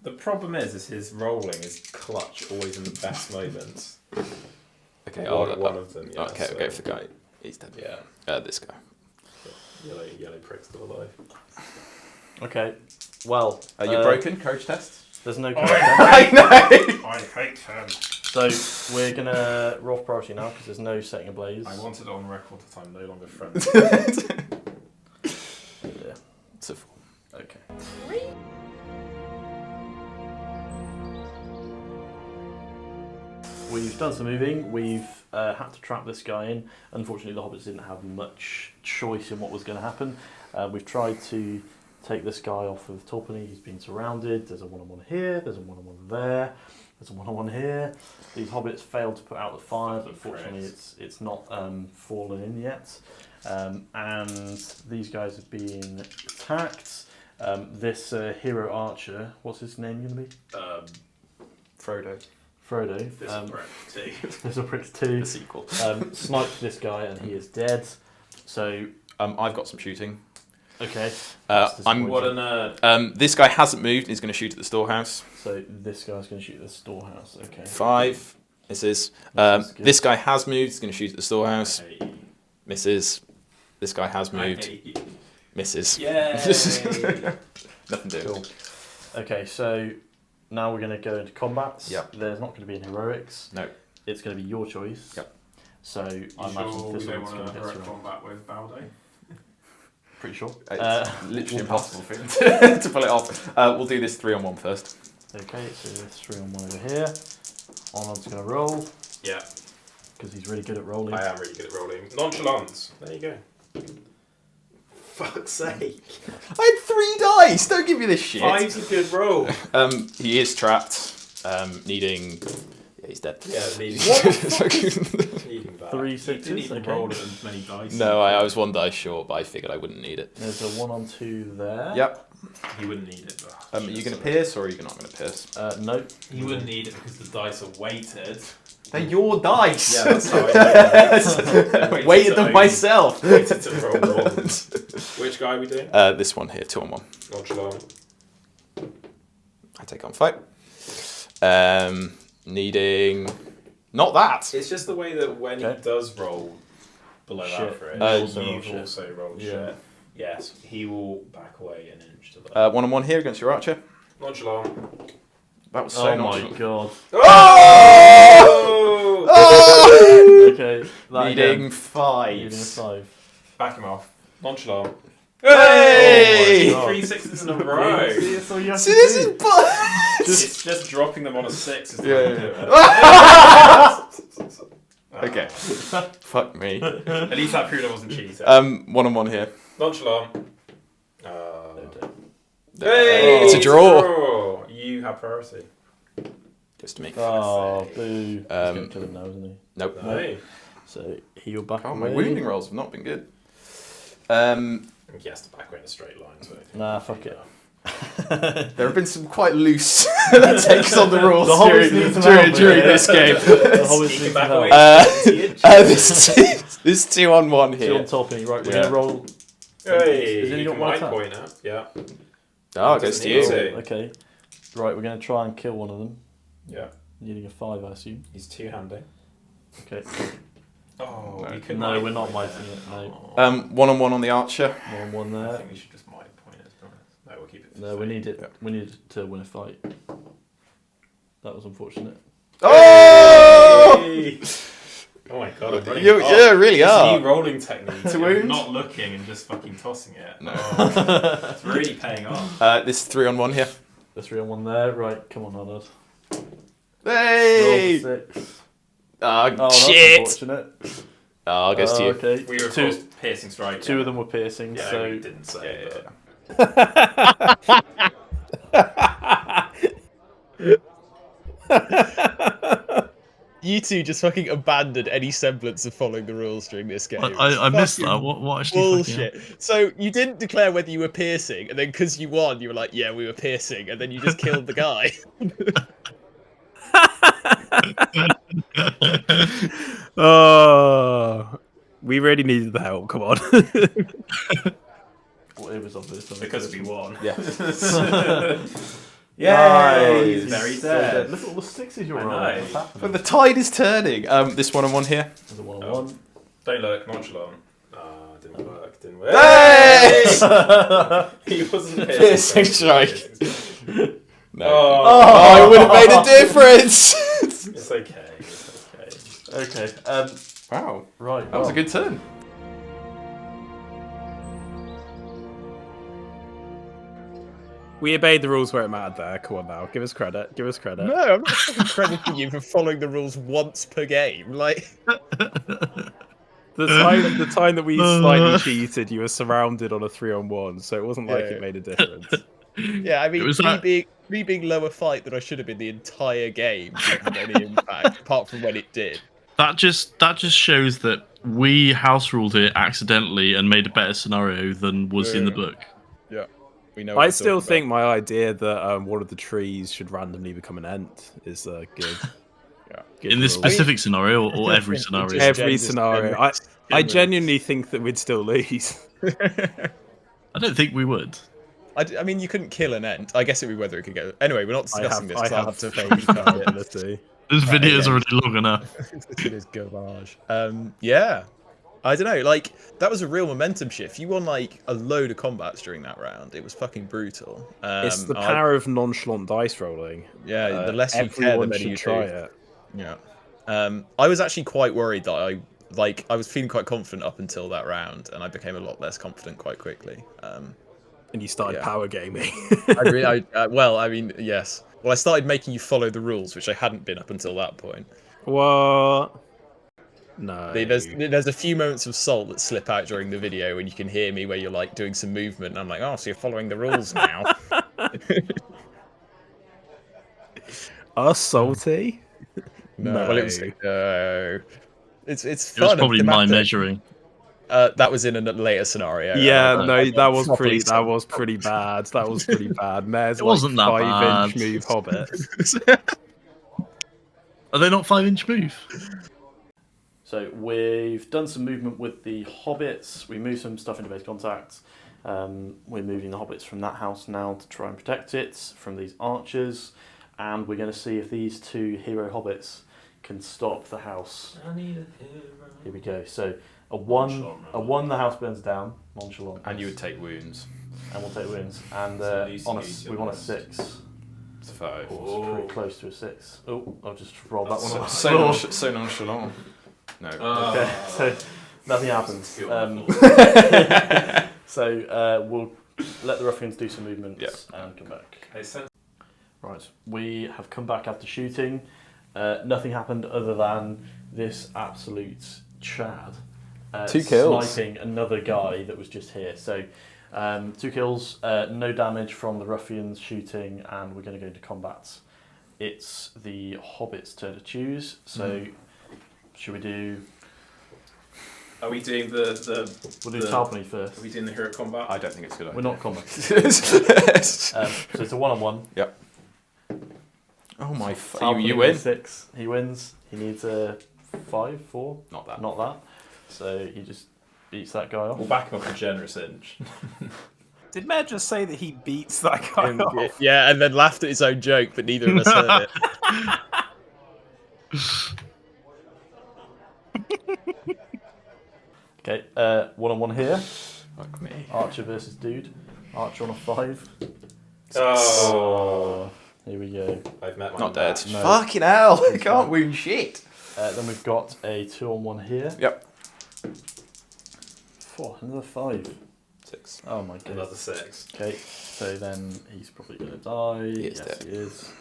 Speaker 1: The problem is his rolling is clutch always in the best moments.
Speaker 2: Okay,
Speaker 1: One of them. Yeah,
Speaker 2: okay,
Speaker 1: so,
Speaker 2: I'll go for the guy. He's dead.
Speaker 1: Yeah.
Speaker 2: This guy.
Speaker 1: Yellow prick still alive.
Speaker 5: Okay. Well.
Speaker 2: Are you broken? Courage test?
Speaker 5: There's no
Speaker 2: I know!
Speaker 1: I hate him.
Speaker 5: So we're going to roll for priority now because there's no setting ablaze.
Speaker 1: I wanted on record that I'm no longer friends.
Speaker 5: Yeah.
Speaker 2: It's a 4.
Speaker 5: Okay. We've done some moving. We've had to trap this guy in. Unfortunately, the Hobbits didn't have much choice in what was going to happen. We've tried to take this guy off of Tolpany. He's been surrounded. There's a 1-on-1 here. There's a 1-on-1 there. There's a 1-on-1 here. These Hobbits failed to put out the fire, but fortunately it's not fallen in yet. And these guys have been attacked. This hero archer, what's his name going to be?
Speaker 2: Frodo.
Speaker 5: Frodo. Thistleprick 2.
Speaker 2: The sequel.
Speaker 5: Sniped this guy and he is dead. So
Speaker 2: I've got some shooting.
Speaker 5: okay.
Speaker 2: I'm
Speaker 1: What a nerd.
Speaker 2: This guy hasn't moved. He's going to shoot at the storehouse.
Speaker 5: So this guy's going to shoot at the storehouse. Okay.
Speaker 2: 5 misses.
Speaker 5: That's good.
Speaker 2: This guy has moved. He's going to shoot at the storehouse.
Speaker 1: I hate you.
Speaker 2: Misses. This guy has
Speaker 1: I
Speaker 2: moved.
Speaker 1: hate you.
Speaker 2: Misses.
Speaker 1: Yay!
Speaker 2: Nothing doing.
Speaker 5: Cool. Okay, so now we're going to go into combats.
Speaker 2: Yep.
Speaker 5: There's not going to be any heroics.
Speaker 2: No.
Speaker 5: It's going to be your choice.
Speaker 2: Yep.
Speaker 5: So I
Speaker 1: You
Speaker 5: imagine
Speaker 1: sure we
Speaker 5: this
Speaker 1: don't
Speaker 5: one's
Speaker 1: want
Speaker 5: going
Speaker 1: to
Speaker 5: to get
Speaker 1: direct
Speaker 5: through.
Speaker 1: combat with Baldo?
Speaker 5: Pretty sure.
Speaker 2: It's literally
Speaker 5: we'll
Speaker 2: impossible
Speaker 5: pass.
Speaker 2: for him to pull it off. We'll do this 3-on-1 first.
Speaker 5: Okay, so there's 3 on 1 over here. Onod's going to roll
Speaker 1: Yeah,
Speaker 5: because he's really good at rolling.
Speaker 1: I am really good at rolling. Nonchalance. There you go. Fuck's sake.
Speaker 2: I had 3 dice. Don't give me this shit.
Speaker 1: 5's a good roll.
Speaker 2: He is trapped. Needing. Yeah, he's dead.
Speaker 1: Yeah, needing that.
Speaker 5: 3
Speaker 1: You
Speaker 5: sixes,
Speaker 1: didn't even
Speaker 5: okay.
Speaker 1: roll as many dice.
Speaker 2: No, I was 1 dice short, but I figured I wouldn't need it.
Speaker 5: There's a 1 on 2 there.
Speaker 2: Yep.
Speaker 1: He wouldn't need it.
Speaker 2: Are you going to pierce or are you not going to pierce?
Speaker 5: No.
Speaker 1: He wouldn't need it because the dice are weighted.
Speaker 2: They're your dice.
Speaker 1: Yeah, that's how I know.
Speaker 2: Weighted them myself.
Speaker 1: Weighted to roll ones. Which guy are we doing?
Speaker 2: This one here, 2-on-1.
Speaker 1: Nonchalant.
Speaker 2: I take on fight. Needing. Not that.
Speaker 1: It's just the way that when
Speaker 5: Okay.
Speaker 1: he does roll below
Speaker 5: Shit.
Speaker 1: average,
Speaker 5: You've
Speaker 1: you've
Speaker 5: also
Speaker 1: also rolled
Speaker 5: Yeah.
Speaker 1: shit. Yes, he will back away an inch to the
Speaker 2: 1-on-1 here against your archer.
Speaker 1: Nonchalant.
Speaker 2: That was so
Speaker 5: Oh my
Speaker 2: nonchalant.
Speaker 5: god.
Speaker 1: Oh!
Speaker 5: Okay. That
Speaker 2: Needing
Speaker 5: again.
Speaker 2: 5.
Speaker 5: Needing a 5.
Speaker 1: Back him off. Nonchalant.
Speaker 2: Hey!
Speaker 5: Oh my God.
Speaker 1: 3 6s in a row.
Speaker 5: See, that's all you have
Speaker 2: See,
Speaker 5: to
Speaker 2: this
Speaker 5: do.
Speaker 2: is bullshit.
Speaker 1: It's just dropping them on a 6 is the
Speaker 2: Yeah,
Speaker 1: way to
Speaker 2: yeah.
Speaker 1: do it.
Speaker 2: Okay. Fuck me.
Speaker 1: At least that proved I wasn't cheating.
Speaker 2: 1-on-1 here.
Speaker 1: Nonchalant.
Speaker 2: Hey, it's a draw.
Speaker 1: You have priority.
Speaker 2: Goes to me.
Speaker 5: Oh, boo. He's
Speaker 2: Um,
Speaker 5: going to kill him now, isn't he?
Speaker 2: Nope.
Speaker 1: No.
Speaker 5: So he'll back
Speaker 2: Oh,
Speaker 5: away.
Speaker 2: my wounding rolls have not been good.
Speaker 1: He has to back away in a straight line. So
Speaker 5: Nah, fuck it.
Speaker 2: There have been some quite loose takes on the rules
Speaker 5: The Hobbits need some help,
Speaker 2: during
Speaker 5: yeah.
Speaker 2: this game.
Speaker 5: The Hobbits
Speaker 1: He
Speaker 5: need
Speaker 1: can back
Speaker 5: some
Speaker 1: away.
Speaker 5: help.
Speaker 2: This 2-on-1
Speaker 5: Two on
Speaker 2: here.
Speaker 5: top, and right, we're
Speaker 2: Yeah.
Speaker 5: going to roll.
Speaker 1: Hey,
Speaker 5: Has he
Speaker 1: you
Speaker 5: got
Speaker 1: can
Speaker 5: one
Speaker 1: might
Speaker 5: attack?
Speaker 1: point out. Yeah.
Speaker 2: Oh, it goes to you.
Speaker 1: Easy.
Speaker 5: Okay. Right, we're going to try and kill one of them.
Speaker 1: Yeah.
Speaker 5: Needing a 5, I assume.
Speaker 1: He's two-handed.
Speaker 5: Okay.
Speaker 1: Oh,
Speaker 2: No.
Speaker 1: you could
Speaker 5: No,
Speaker 1: might
Speaker 5: we're not
Speaker 1: point
Speaker 5: miting it, no.
Speaker 2: 1-on-1 on the archer.
Speaker 5: 1
Speaker 1: I
Speaker 5: there.
Speaker 1: think we should just might point it. To be honest. No, we'll keep it. For
Speaker 5: No, we
Speaker 1: fate.
Speaker 5: need it.
Speaker 2: Yeah.
Speaker 5: We need to win a fight. That was unfortunate.
Speaker 2: Oh!
Speaker 1: Hey! Oh my god, I'm running.
Speaker 2: You,
Speaker 1: off.
Speaker 2: yeah, really
Speaker 1: This
Speaker 2: are.
Speaker 1: new rolling technique
Speaker 2: To
Speaker 1: of
Speaker 2: wound?
Speaker 1: not looking and just fucking tossing it.
Speaker 2: No.
Speaker 1: Oh, it's really paying off.
Speaker 2: This 3-on-1 here.
Speaker 5: The 3 on 1 there. Right, come on, Onod.
Speaker 2: Hey!
Speaker 5: Roll 6.
Speaker 2: Oh,
Speaker 5: Oh,
Speaker 2: shit!
Speaker 5: that's unfortunate.
Speaker 2: Oh, it goes to you.
Speaker 5: Okay.
Speaker 1: We were of
Speaker 5: Two,
Speaker 1: course piercing strike.
Speaker 5: 2 of them were piercing,
Speaker 1: Yeah,
Speaker 5: so
Speaker 1: we didn't say.
Speaker 2: Yeah,
Speaker 1: but-
Speaker 3: You two just fucking abandoned any semblance of following the rules during this game.
Speaker 6: I missed
Speaker 3: Fucking
Speaker 6: that. What actually? fucking
Speaker 3: Bullshit. So you didn't declare whether you were piercing, and then because you won, you were like, "Yeah, we were piercing," and then you just killed the guy.
Speaker 4: Oh, we really needed the help. Come on.
Speaker 5: well, it was obvious.
Speaker 1: Because we won.
Speaker 2: Yeah.
Speaker 1: Yay!
Speaker 5: Nice.
Speaker 1: He's very
Speaker 5: So
Speaker 1: dead.
Speaker 5: Look at all the 6s you're
Speaker 1: I
Speaker 5: rolling.
Speaker 1: know.
Speaker 5: What's happening?
Speaker 2: But the tide is turning. This 1-on-1 here.
Speaker 5: There's a 1 on
Speaker 1: Oh.
Speaker 5: 1.
Speaker 1: Don't look, nonchalant. Didn't work. Didn't work.
Speaker 2: Hey!
Speaker 1: He wasn't
Speaker 2: Piercing strike. No.
Speaker 1: Oh.
Speaker 2: It would have made a difference.
Speaker 1: It's okay. It's okay.
Speaker 5: Okay.
Speaker 2: Wow.
Speaker 5: Right.
Speaker 2: That was a good turn.
Speaker 4: We obeyed the rules where it mattered there. Come on now. Give us credit. Give us credit.
Speaker 3: No, I'm not fucking crediting you for following the rules once per game. Like,
Speaker 4: The time that we slightly cheated, you were surrounded on a 3-on-1, so it wasn't like
Speaker 3: Yeah.
Speaker 4: it made a difference.
Speaker 3: yeah, I mean,
Speaker 6: It was
Speaker 3: me,
Speaker 6: that-
Speaker 3: me being lower fight than I should have been the entire game didn't have any impact, apart from when it did.
Speaker 6: That just shows that we house ruled it accidentally and made a better scenario than was in the book.
Speaker 3: Yeah. We know.
Speaker 4: I still think my idea that one of the trees should randomly become an ent is good. Good
Speaker 6: in this
Speaker 4: rule.
Speaker 6: specific scenario or every scenario?
Speaker 4: Every scenario. I genuinely think that we'd still lose.
Speaker 6: I don't think we would.
Speaker 3: I mean, you couldn't kill an ent. I guess it'd be whether it could go. Anyway, we're not discussing this.
Speaker 4: I have
Speaker 3: to
Speaker 4: ability.
Speaker 6: This video is already long enough.
Speaker 3: It is garbage. Yeah. I don't know, like, that was a real momentum shift. You won, like, a load of combats during that round. It was fucking brutal.
Speaker 4: It's the power of nonchalant dice rolling.
Speaker 3: Yeah, the less you care, the better you
Speaker 4: try
Speaker 3: do.
Speaker 4: it.
Speaker 3: Yeah. I was actually quite worried that I was feeling quite confident up until that round, and I became a lot less confident quite quickly.
Speaker 4: And you started power gaming.
Speaker 3: Well, I mean, yes. Well, I started making you follow the rules, which I hadn't been up until that point.
Speaker 4: What? No.
Speaker 3: There's a few moments of salt that slip out during the video when you can hear me where you're like doing some movement, and I'm like, oh, so you're following the rules now.
Speaker 4: Us salty?
Speaker 3: No. Well, it was no. It's fun.
Speaker 6: It was probably my measuring.
Speaker 3: That was in a later scenario.
Speaker 4: Yeah, no, that was pretty bad. That was pretty bad. Mayor's
Speaker 6: it wasn't that
Speaker 4: 5-inch move Hobbit.
Speaker 6: Are they not 5-inch move?
Speaker 5: So we've done some movement with the Hobbits. We moved some stuff into base contact. We're moving the Hobbits from that house now to try and protect it from these archers. And we're going to see if these two hero Hobbits can stop the house.
Speaker 1: I need a hero.
Speaker 5: Here we go. So a one, the house burns down. Nonchalant.
Speaker 2: And you would take wounds.
Speaker 5: And we'll take wounds. And we want a 6.
Speaker 2: It's 5.
Speaker 5: Oh, it's pretty close to a 6. Oh, I've just rolled that one off.
Speaker 2: So nonchalant. No.
Speaker 5: Okay, so nothing happens. So we'll let the Ruffians do some movements and come back. Right, we have come back after shooting. Nothing happened other than this absolute Chad
Speaker 2: 2 kills.
Speaker 5: sniping another guy that was just here. So 2 kills, no damage from the Ruffians shooting, and we're going to go into combat. It's the Hobbits' turn to choose. So should we do?
Speaker 1: Are we doing the
Speaker 5: We'll do Talpany first.
Speaker 1: Are we doing the hero combat?
Speaker 2: I don't think it's a good idea.
Speaker 5: We're not combat.
Speaker 2: So
Speaker 5: it's a 1-on-1.
Speaker 2: Yep. Oh my!
Speaker 5: Talpany
Speaker 2: You win.
Speaker 5: 6. He wins. He needs a 5, 4.
Speaker 2: Not that.
Speaker 5: Not that. So he just beats that guy off.
Speaker 1: We'll back him up a generous inch.
Speaker 4: Did Mayor just say that he beats that guy off?
Speaker 3: Yeah, and then laughed at his own joke, but neither of us heard it.
Speaker 5: Okay, 1-on-1 here.
Speaker 2: Fuck me.
Speaker 5: Archer versus dude. Archer on a 5.
Speaker 1: Oh.
Speaker 5: Here we go.
Speaker 1: I've met my
Speaker 2: Not dead.
Speaker 1: match.
Speaker 5: No.
Speaker 2: Fucking hell! I can't wound shit.
Speaker 5: Then we've got a 2-on-1 here.
Speaker 2: Yep.
Speaker 5: Another 5.
Speaker 2: 6.
Speaker 5: Oh my god.
Speaker 1: Another 6.
Speaker 5: Okay, so then he's probably going to die.
Speaker 2: He is
Speaker 5: yes,
Speaker 2: dead.
Speaker 5: he is.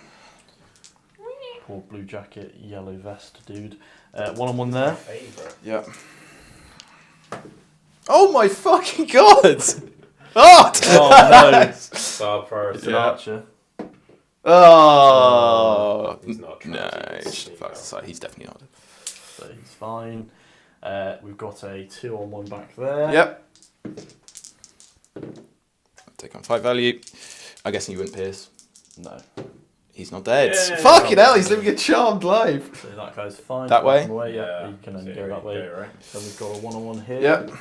Speaker 5: Poor blue jacket, yellow vest dude. 1-on-1 there.
Speaker 1: Favourite.
Speaker 2: Yep. Oh my fucking god! Oh!
Speaker 5: Oh no!
Speaker 1: Star priority.
Speaker 5: It's an archer.
Speaker 2: Oh!
Speaker 1: He's not trying
Speaker 2: No,
Speaker 1: to keep
Speaker 2: he's,
Speaker 1: sneak
Speaker 2: fuck
Speaker 1: out.
Speaker 2: aside, he's definitely not.
Speaker 5: So he's fine. We've got a 2-on-1 back there.
Speaker 2: Yep. Take on 5 value. I'm guessing you wouldn't pierce.
Speaker 5: No.
Speaker 2: He's not dead.
Speaker 1: Yeah,
Speaker 2: Fucking hell, he's living a charmed life.
Speaker 5: So that guy's fine.
Speaker 2: That way?
Speaker 5: Yeah, you can only go that way.
Speaker 1: Right.
Speaker 5: Then we've got a 1-on-1 here.
Speaker 2: Yep.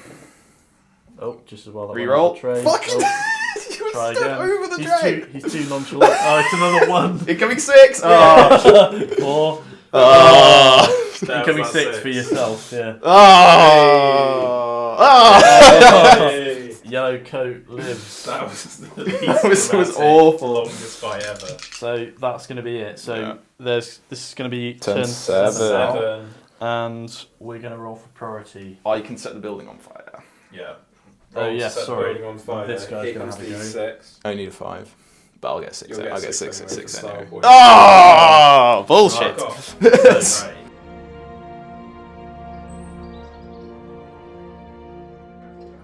Speaker 5: Oh, just as well. That
Speaker 2: Reroll.
Speaker 5: Tray.
Speaker 2: Fucking
Speaker 5: Oh,
Speaker 2: you
Speaker 5: try
Speaker 2: were still
Speaker 5: again.
Speaker 2: over the drag.
Speaker 5: He's too nonchalant. Oh, it's another 1.
Speaker 2: Incoming 6. Oh.
Speaker 5: 4.
Speaker 2: Oh.
Speaker 5: Incoming 6 for yourself. Yeah.
Speaker 2: Oh. Oh.
Speaker 5: Yellow coat lives.
Speaker 1: That was the
Speaker 2: That was
Speaker 1: dramatic,
Speaker 2: awful.
Speaker 1: longest fight ever.
Speaker 5: So that's going to be it. So this is going to be
Speaker 2: Turn
Speaker 5: turn
Speaker 2: 7.
Speaker 1: 7.
Speaker 5: and we're going to roll for priority.
Speaker 2: I can set the building on fire.
Speaker 1: Yeah.
Speaker 5: Oh, yeah,
Speaker 1: Set the
Speaker 5: sorry.
Speaker 1: building on fire.
Speaker 5: This guy's
Speaker 1: Here
Speaker 5: gonna
Speaker 1: comes
Speaker 5: have a
Speaker 1: the
Speaker 5: go.
Speaker 1: 6.
Speaker 2: I need a 5. But I'll get 6.
Speaker 1: You'll get
Speaker 2: I'll get
Speaker 1: 6
Speaker 2: 6
Speaker 1: anyway, for
Speaker 2: anyway.
Speaker 1: Starboy.
Speaker 2: Oh! Bullshit.
Speaker 1: Fuck off.
Speaker 5: Right.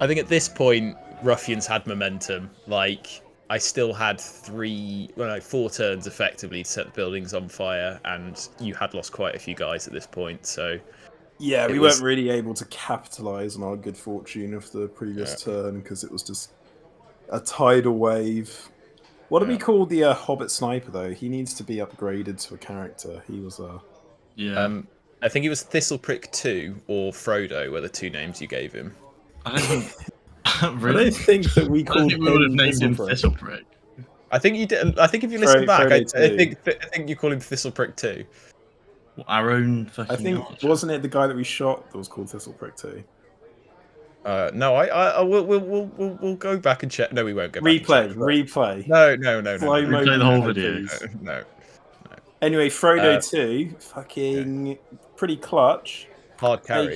Speaker 3: I think at this point, Ruffians had momentum. Like, I still had 4 turns effectively to set the buildings on fire, and you had lost quite a few guys at this point. So
Speaker 4: Yeah, we
Speaker 3: was-
Speaker 4: weren't really able to capitalise on our good fortune of the previous turn because it was just a tidal wave. What do we call the Hobbit sniper though? He needs to be upgraded to a character. He was
Speaker 6: Yeah.
Speaker 3: I think it was Thistleprick 2 or Frodo were the two names you gave him.
Speaker 6: I don't think.
Speaker 4: I
Speaker 6: Really?
Speaker 4: don't think that we
Speaker 6: I don't
Speaker 4: called
Speaker 6: think we would have
Speaker 4: him
Speaker 6: named him
Speaker 4: Thistleprick.
Speaker 6: Thistleprick.
Speaker 3: I think you did. I think if you listen back, I
Speaker 4: Frodo 2.
Speaker 3: think you call him Thistleprick 2.
Speaker 6: Our own fucking.
Speaker 4: I think
Speaker 6: archer.
Speaker 4: wasn't it the guy that we shot that was called Thistleprick too?
Speaker 3: No, we'll go back and check. No, we won't go back.
Speaker 4: Replay.
Speaker 3: No.
Speaker 4: Slow mo
Speaker 6: Replay the whole
Speaker 4: replay,
Speaker 6: video.
Speaker 4: please.
Speaker 3: No.
Speaker 4: Anyway, Frodo 2, fucking pretty clutch.
Speaker 3: Hard carry.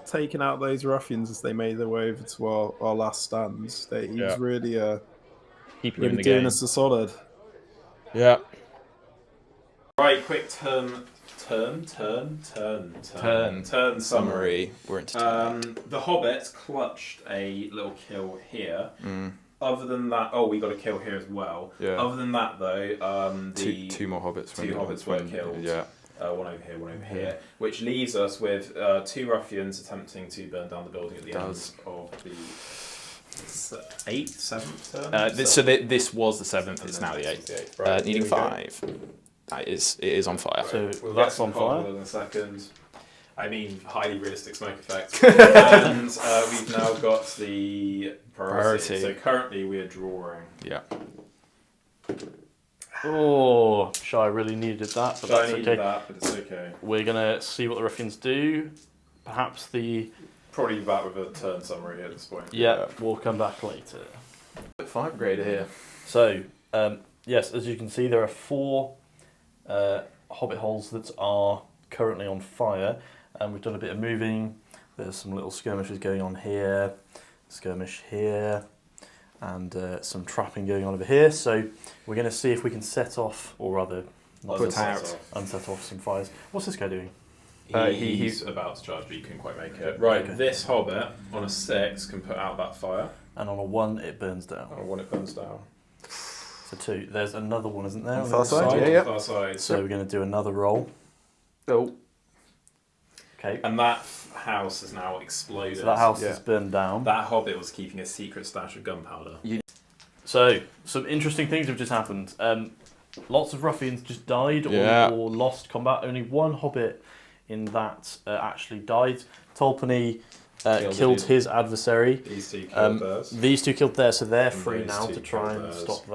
Speaker 4: Taking out those ruffians as they made their way over to our last stands. He was really
Speaker 3: Keeping you in the
Speaker 4: doing
Speaker 3: game.
Speaker 4: us a solid.
Speaker 3: Yeah.
Speaker 1: Right, quick turn summary.
Speaker 2: We're into turn.
Speaker 1: The Hobbits clutched a little kill here. Other than that, we got a kill here as well.
Speaker 2: Yeah.
Speaker 1: Other than that, though,
Speaker 2: two more hobbits.
Speaker 1: Two hobbits were killed.
Speaker 2: Yeah.
Speaker 1: One over here, one over here, which leaves us with two ruffians attempting to burn down the building at the end of the seventh turn.
Speaker 2: This was the 7th. It's now the 8th.
Speaker 1: Right,
Speaker 2: Needing
Speaker 1: here we go.
Speaker 2: 5. It is on fire.
Speaker 5: So
Speaker 1: We'll
Speaker 5: that's
Speaker 1: get
Speaker 5: on
Speaker 1: some
Speaker 5: fire.
Speaker 1: in a second. I mean, highly realistic smoke effect. And we've now got the priority. So currently we are drawing.
Speaker 2: Yeah.
Speaker 5: Oh, Shire really needed that, but that's okay.
Speaker 1: That, but it's okay.
Speaker 5: We're gonna see what the Ruffians do. Perhaps
Speaker 1: Probably back with a turn summary at this point.
Speaker 5: yeah, we'll come back later.
Speaker 2: 5 grader here.
Speaker 5: So, yes, as you can see, there are 4 hobbit holes that are currently on fire, and we've done a bit of moving. There's some little skirmishes going on here, skirmish here, and some trapping going on over here. So we're going to see if we can set off, or rather, unset off some fires. What's this guy doing?
Speaker 1: He's about to charge, but you couldn't quite make it. Right,
Speaker 5: Okay.
Speaker 1: this hobbit on a 6 can put out that fire.
Speaker 5: And on a 1, it burns down.
Speaker 1: On a 1, it burns down.
Speaker 5: So 2. There's another one, isn't there?
Speaker 2: On
Speaker 5: on
Speaker 2: the far
Speaker 5: the other
Speaker 2: side,
Speaker 5: side?
Speaker 2: yeah.
Speaker 1: Far side.
Speaker 5: So we're going to do another roll.
Speaker 2: Oh.
Speaker 5: Okay.
Speaker 1: And that house has now exploded.
Speaker 5: So that house is burned down.
Speaker 1: That hobbit was keeping a secret stash of gunpowder.
Speaker 5: So, some interesting things have just happened. Lots of ruffians just died or lost combat. Only one hobbit in that actually died. Tolpany killed his adversary.
Speaker 1: These two killed theirs.
Speaker 5: These two killed theirs, so they're
Speaker 1: And
Speaker 5: free
Speaker 1: those
Speaker 5: now
Speaker 1: two
Speaker 5: to try
Speaker 1: killed
Speaker 5: and
Speaker 1: theirs.
Speaker 5: stop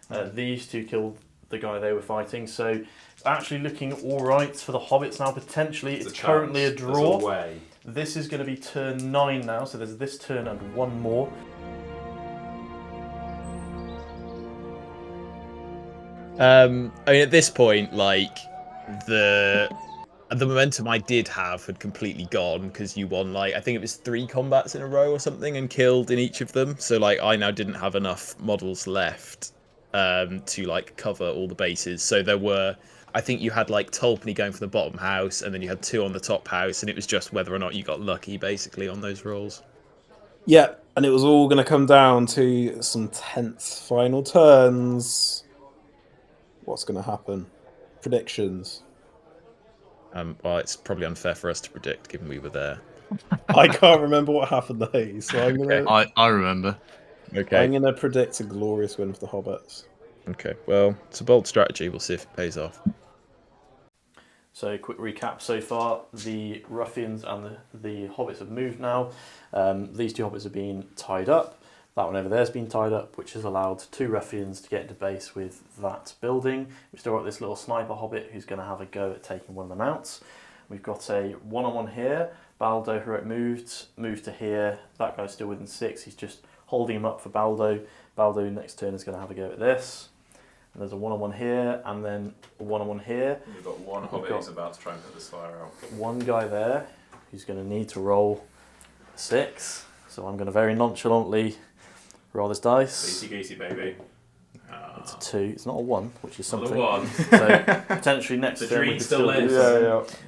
Speaker 5: that. These two killed the guy they were fighting, so it's actually looking alright for the hobbits now, potentially. It's currently a draw.
Speaker 1: There's a way.
Speaker 5: This is going to be turn 9 now, so there's this turn and one more.
Speaker 3: I mean, at this point, like the momentum I did have had completely gone because you won, like, I think it was 3 combats in a row or something and killed in each of them. So like I now didn't have enough models left to like cover all the bases. So there were, I think you had like Tolpany going for the bottom house, and then you had 2 on the top house, and it was just whether or not you got lucky basically on those rolls.
Speaker 4: Yeah, and it was all going to come down to some tense final turns. What's going to happen? Predictions.
Speaker 3: Well, it's probably unfair for us to predict given we were there.
Speaker 4: I can't remember what happened though, so I'm gonna
Speaker 6: I remember.
Speaker 3: Okay.
Speaker 4: I'm gonna predict a glorious win for the Hobbits.
Speaker 3: Okay. Well, it's a bold strategy. We'll see if it pays off.
Speaker 5: So, quick recap so far. The Ruffians and the Hobbits have moved now. These 2 Hobbits have been tied up. That one over there has been tied up, which has allowed 2 Ruffians to get into base with that building. We've still got this little sniper Hobbit who's going to have a go at taking one of them out. We've got a one-on-one here. Baldo, who moved to here. That guy's still within 6. He's just holding him up for Baldo. Baldo next turn is going to have a go at this. And there's a one-on-one here, and then a one-on-one here.
Speaker 1: We've got one hobbit who's about to try and put this fire out.
Speaker 5: One guy there who's going to need to roll a 6. So I'm going to very nonchalantly roll this dice.
Speaker 1: Goosey goosey, baby.
Speaker 5: It's a 2. It's not a 1, which is something.
Speaker 1: Not a 1.
Speaker 5: So potentially next
Speaker 1: The
Speaker 5: turn we
Speaker 1: dream
Speaker 5: could
Speaker 1: still
Speaker 5: do.
Speaker 1: lives.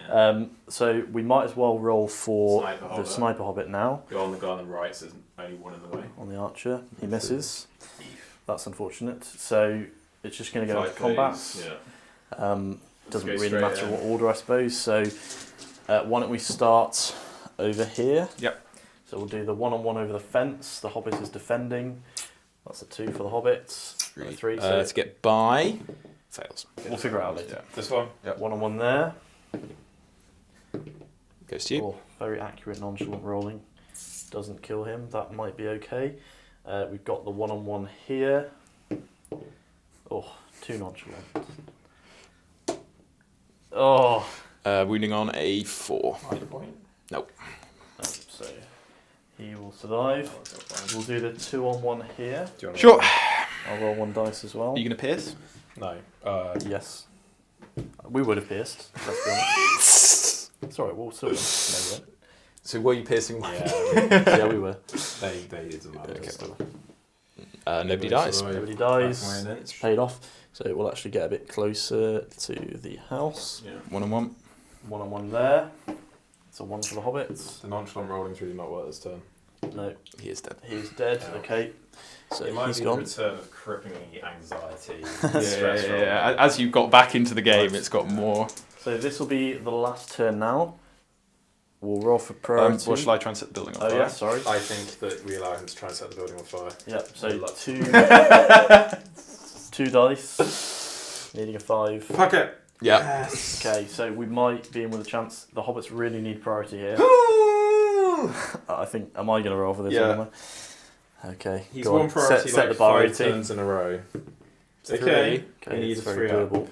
Speaker 5: Yeah. So we might as well roll for
Speaker 1: Sniper
Speaker 5: the
Speaker 1: Hobbit.
Speaker 5: sniper hobbit now
Speaker 1: The guy on the right says only one in the way.
Speaker 5: on the archer. He misses. That's unfortunate. So it's just going to go into combat.
Speaker 1: Yeah.
Speaker 5: Doesn't
Speaker 1: go
Speaker 5: really
Speaker 1: straight
Speaker 5: matter
Speaker 1: in.
Speaker 5: what order, I suppose. So Why don't we start over here?
Speaker 2: Yep.
Speaker 5: So we'll do the 1-on-1 over the fence. The Hobbit is defending. That's a 2 for the Hobbits. 3. So
Speaker 2: to get by. Fails.
Speaker 5: we'll figure it out later.
Speaker 1: This one.
Speaker 2: Yep.
Speaker 5: 1-on-1 there.
Speaker 2: Goes to you.
Speaker 5: Oh, very accurate, nonchalant rolling. Doesn't kill him. That might be okay. We've got the 1-on-1 here. Oh, 2 nonchalant. Oh.
Speaker 2: Wounding on a 4. Nope.
Speaker 5: So he will survive. We'll do the 2-on-1 here.
Speaker 1: Do you want
Speaker 2: Sure.
Speaker 5: I'll roll 1 dice as well.
Speaker 2: Are you going to pierce?
Speaker 1: No.
Speaker 5: Yes. We would have pierced. Let's be honest. It's alright, we'll still win. No, we won't.
Speaker 2: So were you piercing?
Speaker 5: Yeah, we were.
Speaker 1: They didn't matter.
Speaker 2: Okay.
Speaker 1: Still.
Speaker 2: Nobody dies.
Speaker 5: Nobody dies.
Speaker 1: Back
Speaker 5: It's paid off. So we'll actually get a bit closer to the house.
Speaker 1: Yeah.
Speaker 2: 1-on-1.
Speaker 5: 1-on-1 there. It's a 1 for the Hobbits.
Speaker 1: The nonchalant rolling's really not worth this turn.
Speaker 5: No,
Speaker 2: He is dead.
Speaker 5: he's dead.
Speaker 1: Yeah.
Speaker 5: Okay. So
Speaker 1: It might
Speaker 5: he's
Speaker 1: be
Speaker 5: gone.
Speaker 1: the return of crippling anxiety.
Speaker 2: Yeah. As you got back into the game, it's got more.
Speaker 5: So this will be the last turn now. We'll roll for priority.
Speaker 2: What shall I try and set the building on
Speaker 5: Oh
Speaker 2: fire?
Speaker 5: yeah, sorry.
Speaker 1: I think that we allow him to try and set the building on fire.
Speaker 5: Yep. So
Speaker 1: Good luck.
Speaker 5: 2 dice. Needing a 5.
Speaker 1: Fuck it.
Speaker 2: Yeah.
Speaker 5: Okay, so we might be in with a chance. The Hobbits really need priority here. I think. Am I going to roll for this?
Speaker 2: Yeah.
Speaker 5: One, okay.
Speaker 1: He's
Speaker 5: go
Speaker 1: won
Speaker 5: on.
Speaker 1: priority
Speaker 5: set
Speaker 1: like
Speaker 5: the bar
Speaker 1: 5
Speaker 5: rating.
Speaker 1: turns in a row.
Speaker 5: 3.
Speaker 1: Okay.
Speaker 5: Okay,
Speaker 1: He needs
Speaker 5: it's
Speaker 1: a
Speaker 5: very
Speaker 1: 3 up.
Speaker 5: doable.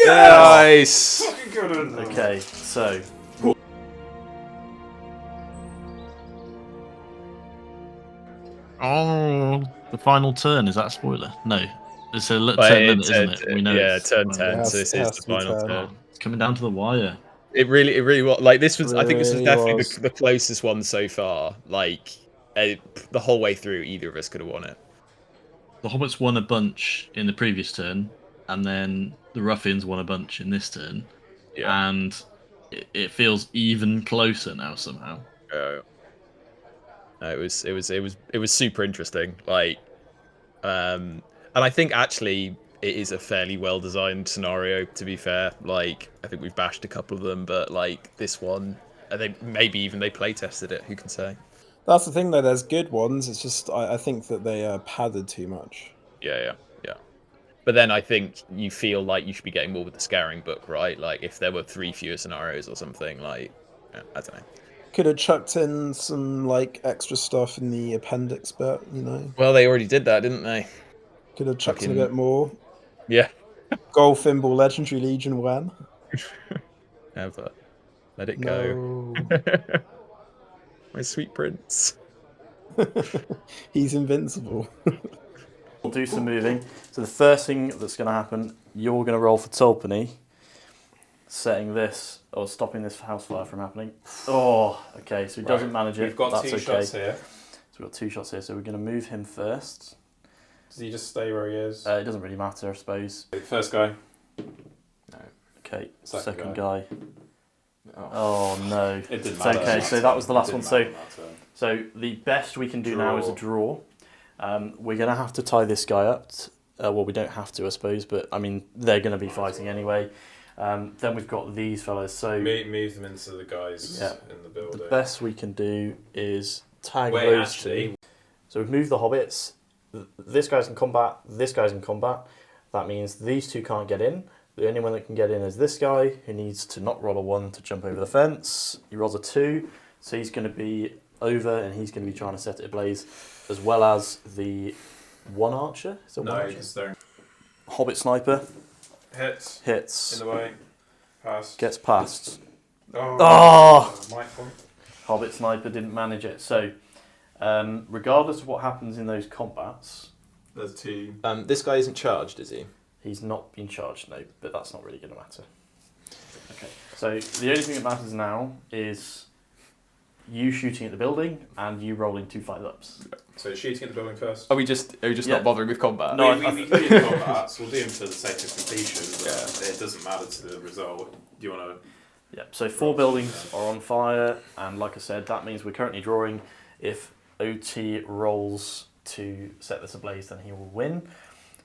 Speaker 2: Nice.
Speaker 1: Fucking good.
Speaker 5: Okay, so
Speaker 6: Oh, the final turn, is that a spoiler? No. It's a turn
Speaker 3: But
Speaker 6: limit,
Speaker 3: it's-
Speaker 6: isn't it? We know
Speaker 3: yeah,
Speaker 6: it's
Speaker 3: turn
Speaker 6: the
Speaker 3: 10,
Speaker 6: final.
Speaker 3: so this
Speaker 4: has
Speaker 3: is the
Speaker 4: to be
Speaker 3: final
Speaker 4: 10.
Speaker 3: turn.
Speaker 6: It's coming down to the wire.
Speaker 3: It really was like this was. I think this was
Speaker 5: Really
Speaker 3: definitely
Speaker 5: was.
Speaker 3: the closest one so far. Like the whole way through, either of us could have won it.
Speaker 6: The Hobbits won a bunch in the previous turn, and then the Ruffians won a bunch in this turn.
Speaker 3: Yeah.
Speaker 6: And it feels even closer now somehow.
Speaker 3: It was super interesting. Like, and I think actually it is a fairly well designed scenario. To be fair, like I think we've bashed a couple of them, but like this one, maybe even they play tested it. Who can say?
Speaker 4: That's the thing, though. There's good ones. It's just I think that they are padded too much.
Speaker 3: Yeah. But then I think you feel like you should be getting more with the Scouring book, right? Like if there were 3 fewer scenarios or something, like I don't know.
Speaker 4: Could have chucked in some like extra stuff in the appendix bit, you know.
Speaker 3: Well, they already did that, didn't they?
Speaker 4: Could have chucked in a
Speaker 3: Fucking-
Speaker 4: bit more.
Speaker 3: Yeah.
Speaker 4: Gold Thimble Legendary Legion when?
Speaker 3: Never. Let it go.
Speaker 4: No.
Speaker 3: My sweet prince.
Speaker 4: He's invincible.
Speaker 5: we'll do some moving. So the first thing that's going to happen, you're going to roll for Tulpenny, setting this or stopping this house fire from happening. Oh, okay. So he doesn't manage it.
Speaker 1: We've got
Speaker 5: That's
Speaker 1: 2
Speaker 5: okay.
Speaker 1: shots here.
Speaker 5: So we've got 2 shots here. So we're going to move him first.
Speaker 1: Does he just stay where he is?
Speaker 5: It doesn't really matter, I suppose.
Speaker 1: First guy.
Speaker 5: Okay,
Speaker 1: Second
Speaker 5: second guy.
Speaker 1: Oh.
Speaker 5: Oh no.
Speaker 1: It didn't
Speaker 5: It's
Speaker 1: matter.
Speaker 5: okay, so that was the last one.
Speaker 1: Didn't matter that turn.
Speaker 5: So the best we can do now is a draw. We're going to have to tie this guy up. Well, we don't have to, I suppose, but I mean, they're going to be fighting anyway. Then we've got these fellas. So
Speaker 1: Move them into the guys in the building.
Speaker 5: the best we can do is tag
Speaker 1: Wait,
Speaker 5: those
Speaker 1: actually,
Speaker 5: two. So we've moved the Hobbits. This guy's in combat. This guy's in combat. That means these two can't get in. The only one that can get in is this guy, who needs to not roll a 1 to jump over the fence. He rolls a 2, so he's going to be over, and he's going to be trying to set it ablaze, as well as the 1 archer. Is there one
Speaker 1: no,
Speaker 5: archer?
Speaker 1: because they're
Speaker 5: Hobbit sniper
Speaker 1: hits
Speaker 5: hits,
Speaker 1: in the way. Pass.
Speaker 5: gets past.
Speaker 1: Oh! My point.
Speaker 5: Hobbit sniper didn't manage it. So, regardless of what happens in those combats,
Speaker 1: There's 2.
Speaker 2: This guy isn't charged, is he?
Speaker 5: he's not been charged, no, but that's not really going to matter. Okay, so the only thing that matters now is you shooting at the building and you rolling 2 5-ups.
Speaker 1: So shooting at the building first.
Speaker 2: Are we just
Speaker 5: Yeah.
Speaker 2: not bothering with combat?
Speaker 5: No,
Speaker 1: we can do combats. We'll do them for the sake of completion, but it doesn't matter to the result. Do you want to?
Speaker 5: Yeah, so 4 buildings are on fire, and like I said, that means we're currently drawing. If OT rolls to set this ablaze, then he will win.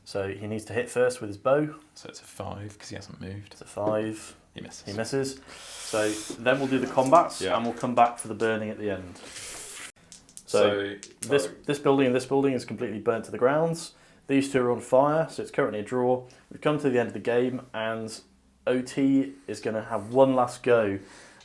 Speaker 5: So he needs to hit first with his bow.
Speaker 2: So it's a 5 because he hasn't moved.
Speaker 5: It's a 5.
Speaker 2: He misses.
Speaker 5: He misses. So then we'll do the combats, and we'll come back for the burning at the end. So this building and this building is completely burnt to the grounds. These two are on fire, so it's currently a draw. We've come to the end of the game, and OT is going to have one last go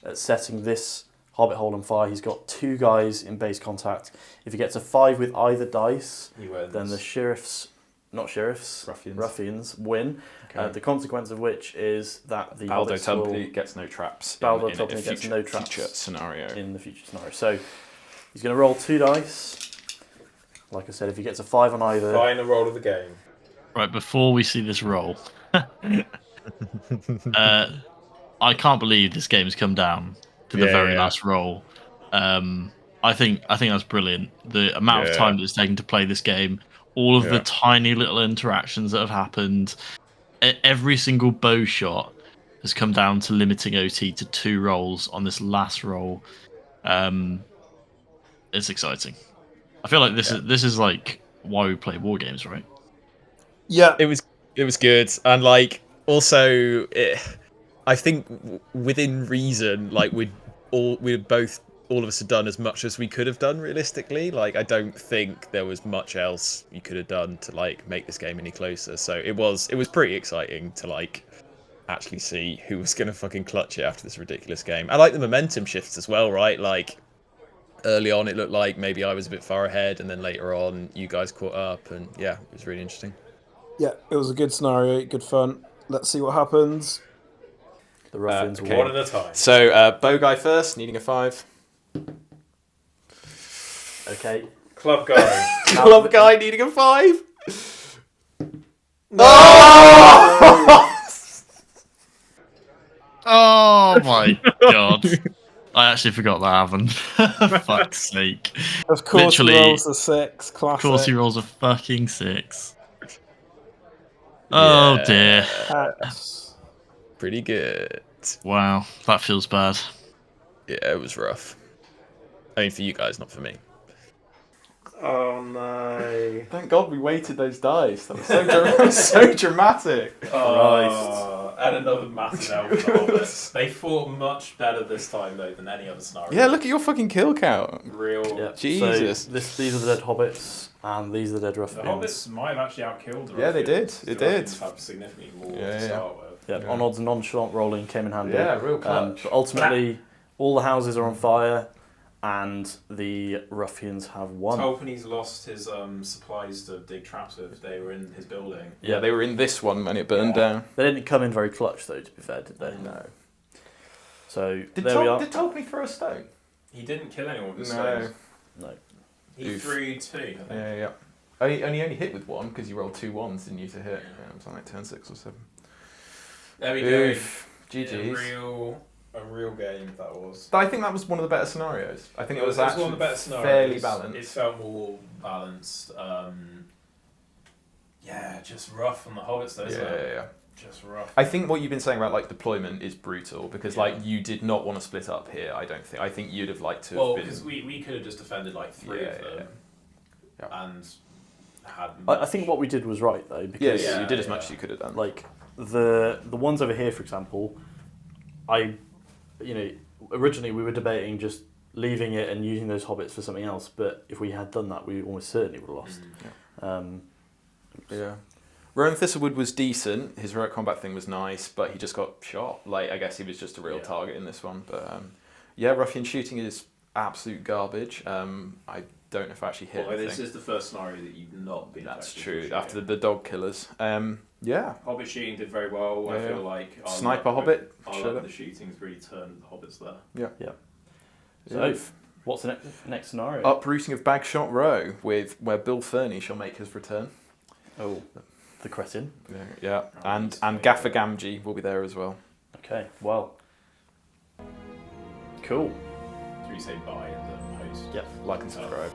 Speaker 5: at setting this Hobbit hole on fire. He's got 2 guys in base contact. If he gets a 5 with either dice, then the Ruffians win.
Speaker 2: Okay.
Speaker 5: The consequence of which is that the
Speaker 2: Baldo
Speaker 5: Hobbits will...
Speaker 2: Tumpany gets no traps.
Speaker 5: Baldo
Speaker 2: in
Speaker 5: Tumpany
Speaker 2: a
Speaker 5: gets no traps
Speaker 2: future scenario.
Speaker 5: in the future scenario. So he's going to roll 2 dice. Like I said, if he gets a 5 on either...
Speaker 1: Final roll of the game.
Speaker 6: Right, before we see this roll, I can't believe this game's come down to the very last roll. I think that's brilliant. The amount of time that it's taken to play this game, all of the tiny little interactions that have happened, every single bow shot has come down to limiting OT to 2 rolls on this last roll. It's exciting. I feel like this is like why we play war games, right?
Speaker 3: Yeah, it was good, and like also, I think within reason, like all of us had done as much as we could have done realistically. Like I don't think there was much else you could have done to like make this game any closer. So it was pretty exciting to like actually see who was gonna fucking clutch it after this ridiculous game. I like the momentum shifts as well, right? Like early on it looked like maybe I was a bit far ahead, and then later on you guys caught up, and yeah, it was really interesting.
Speaker 4: Yeah, it was a good scenario, good fun. Let's see what happens.
Speaker 5: The Ruffians
Speaker 2: okay.
Speaker 1: One at a time.
Speaker 2: So bow guy first, needing a 5.
Speaker 5: Okay.
Speaker 1: Club guy.
Speaker 2: Club guy needing a 5.
Speaker 1: No!
Speaker 6: Oh my god. I actually forgot that happened. For fuck's sake.
Speaker 4: Of course
Speaker 6: Literally,
Speaker 4: he rolls a 6, classic.
Speaker 6: Of course he rolls a fucking 6. Oh dear.
Speaker 4: Yes.
Speaker 3: Pretty good.
Speaker 6: Wow, that feels bad.
Speaker 3: Yeah, it was rough. I mean, for you guys, not for me.
Speaker 1: Oh no.
Speaker 2: Thank God we weighted those dice. That was so dramatic.
Speaker 1: Oh, and another massive out for the Hobbits. They fought much better this time though than any other scenario.
Speaker 2: Yeah, look at your fucking kill count.
Speaker 1: Real.
Speaker 5: Yep.
Speaker 2: Jesus.
Speaker 5: So these are the dead Hobbits, and these are the dead
Speaker 1: The
Speaker 5: Ruffians.
Speaker 1: Hobbits might have actually outkilled the
Speaker 2: Yeah, they did.
Speaker 1: Ruffians.
Speaker 2: It
Speaker 1: The Ruffians
Speaker 2: did.
Speaker 1: have significantly more
Speaker 2: Yeah,
Speaker 1: to start with.
Speaker 5: Yeah, Onod's nonchalant rolling came in handy.
Speaker 2: Yeah, real clutch.
Speaker 5: But ultimately, all the houses are on fire, and the Ruffians have won.
Speaker 1: Tolpany's lost his supplies to dig traps with. They were in his building.
Speaker 2: Yeah, they were in this one and it burned down.
Speaker 5: They didn't come in very clutch, though, to be fair, did they?
Speaker 2: No.
Speaker 5: So,
Speaker 2: Did
Speaker 5: there we are.
Speaker 2: Tolpany throw a stone?
Speaker 1: He didn't kill anyone with his
Speaker 2: No.
Speaker 1: stones.
Speaker 5: No.
Speaker 1: He
Speaker 2: Oof.
Speaker 1: threw 2, I think.
Speaker 2: Yeah. Only hit with 1 because you rolled 2 1s, didn't you, to hit? Yeah, it was like turn 6 or 7.
Speaker 1: There we
Speaker 2: Oof.
Speaker 1: go.
Speaker 2: GG's.
Speaker 1: A real game that was.
Speaker 2: I think that was one of the better scenarios. I think it was
Speaker 1: one
Speaker 2: actually
Speaker 1: of the better scenarios.
Speaker 2: fairly balanced.
Speaker 1: It felt more balanced. Yeah, just rough on the Hobbits though, isn't it?
Speaker 2: Yeah.
Speaker 1: Just rough.
Speaker 2: I think what you've been saying about like deployment is brutal because like you did not want to split up here. I don't think. I think you'd have liked to.
Speaker 1: Well,
Speaker 2: have
Speaker 1: because
Speaker 2: been...
Speaker 1: we could have just defended like 3 of them, and had.
Speaker 5: I think what we did was right, though, because
Speaker 2: you did as much as you could have done.
Speaker 5: like the ones over here, for example, originally we were debating just leaving it and using those Hobbits for something else, but if we had done that, we almost certainly would have lost.
Speaker 2: Yeah. Rowan Thistlewood was decent. His heroic combat thing was nice, but he just got shot. Like, I guess he was just a real target in this one. But Ruffian shooting is absolute garbage. I don't know if I actually hit anything.
Speaker 1: This is the first scenario that you've not been.
Speaker 2: That's true. After the dog killers.
Speaker 1: Hobbit shooting did very well. I feel like
Speaker 2: Sniper Hobbit.
Speaker 1: The shooting's really turned the Hobbits there.
Speaker 5: Yeah. So, what's the next scenario?
Speaker 2: Uprooting of Bagshot Row, where Bill Fernie shall make his return.
Speaker 5: Oh, the cretin.
Speaker 2: Yeah. And Gaffer Gamgee will be there as well.
Speaker 5: Okay, well. Cool.
Speaker 1: Should we say bye at the post?
Speaker 5: Yep.
Speaker 2: Like and subscribe.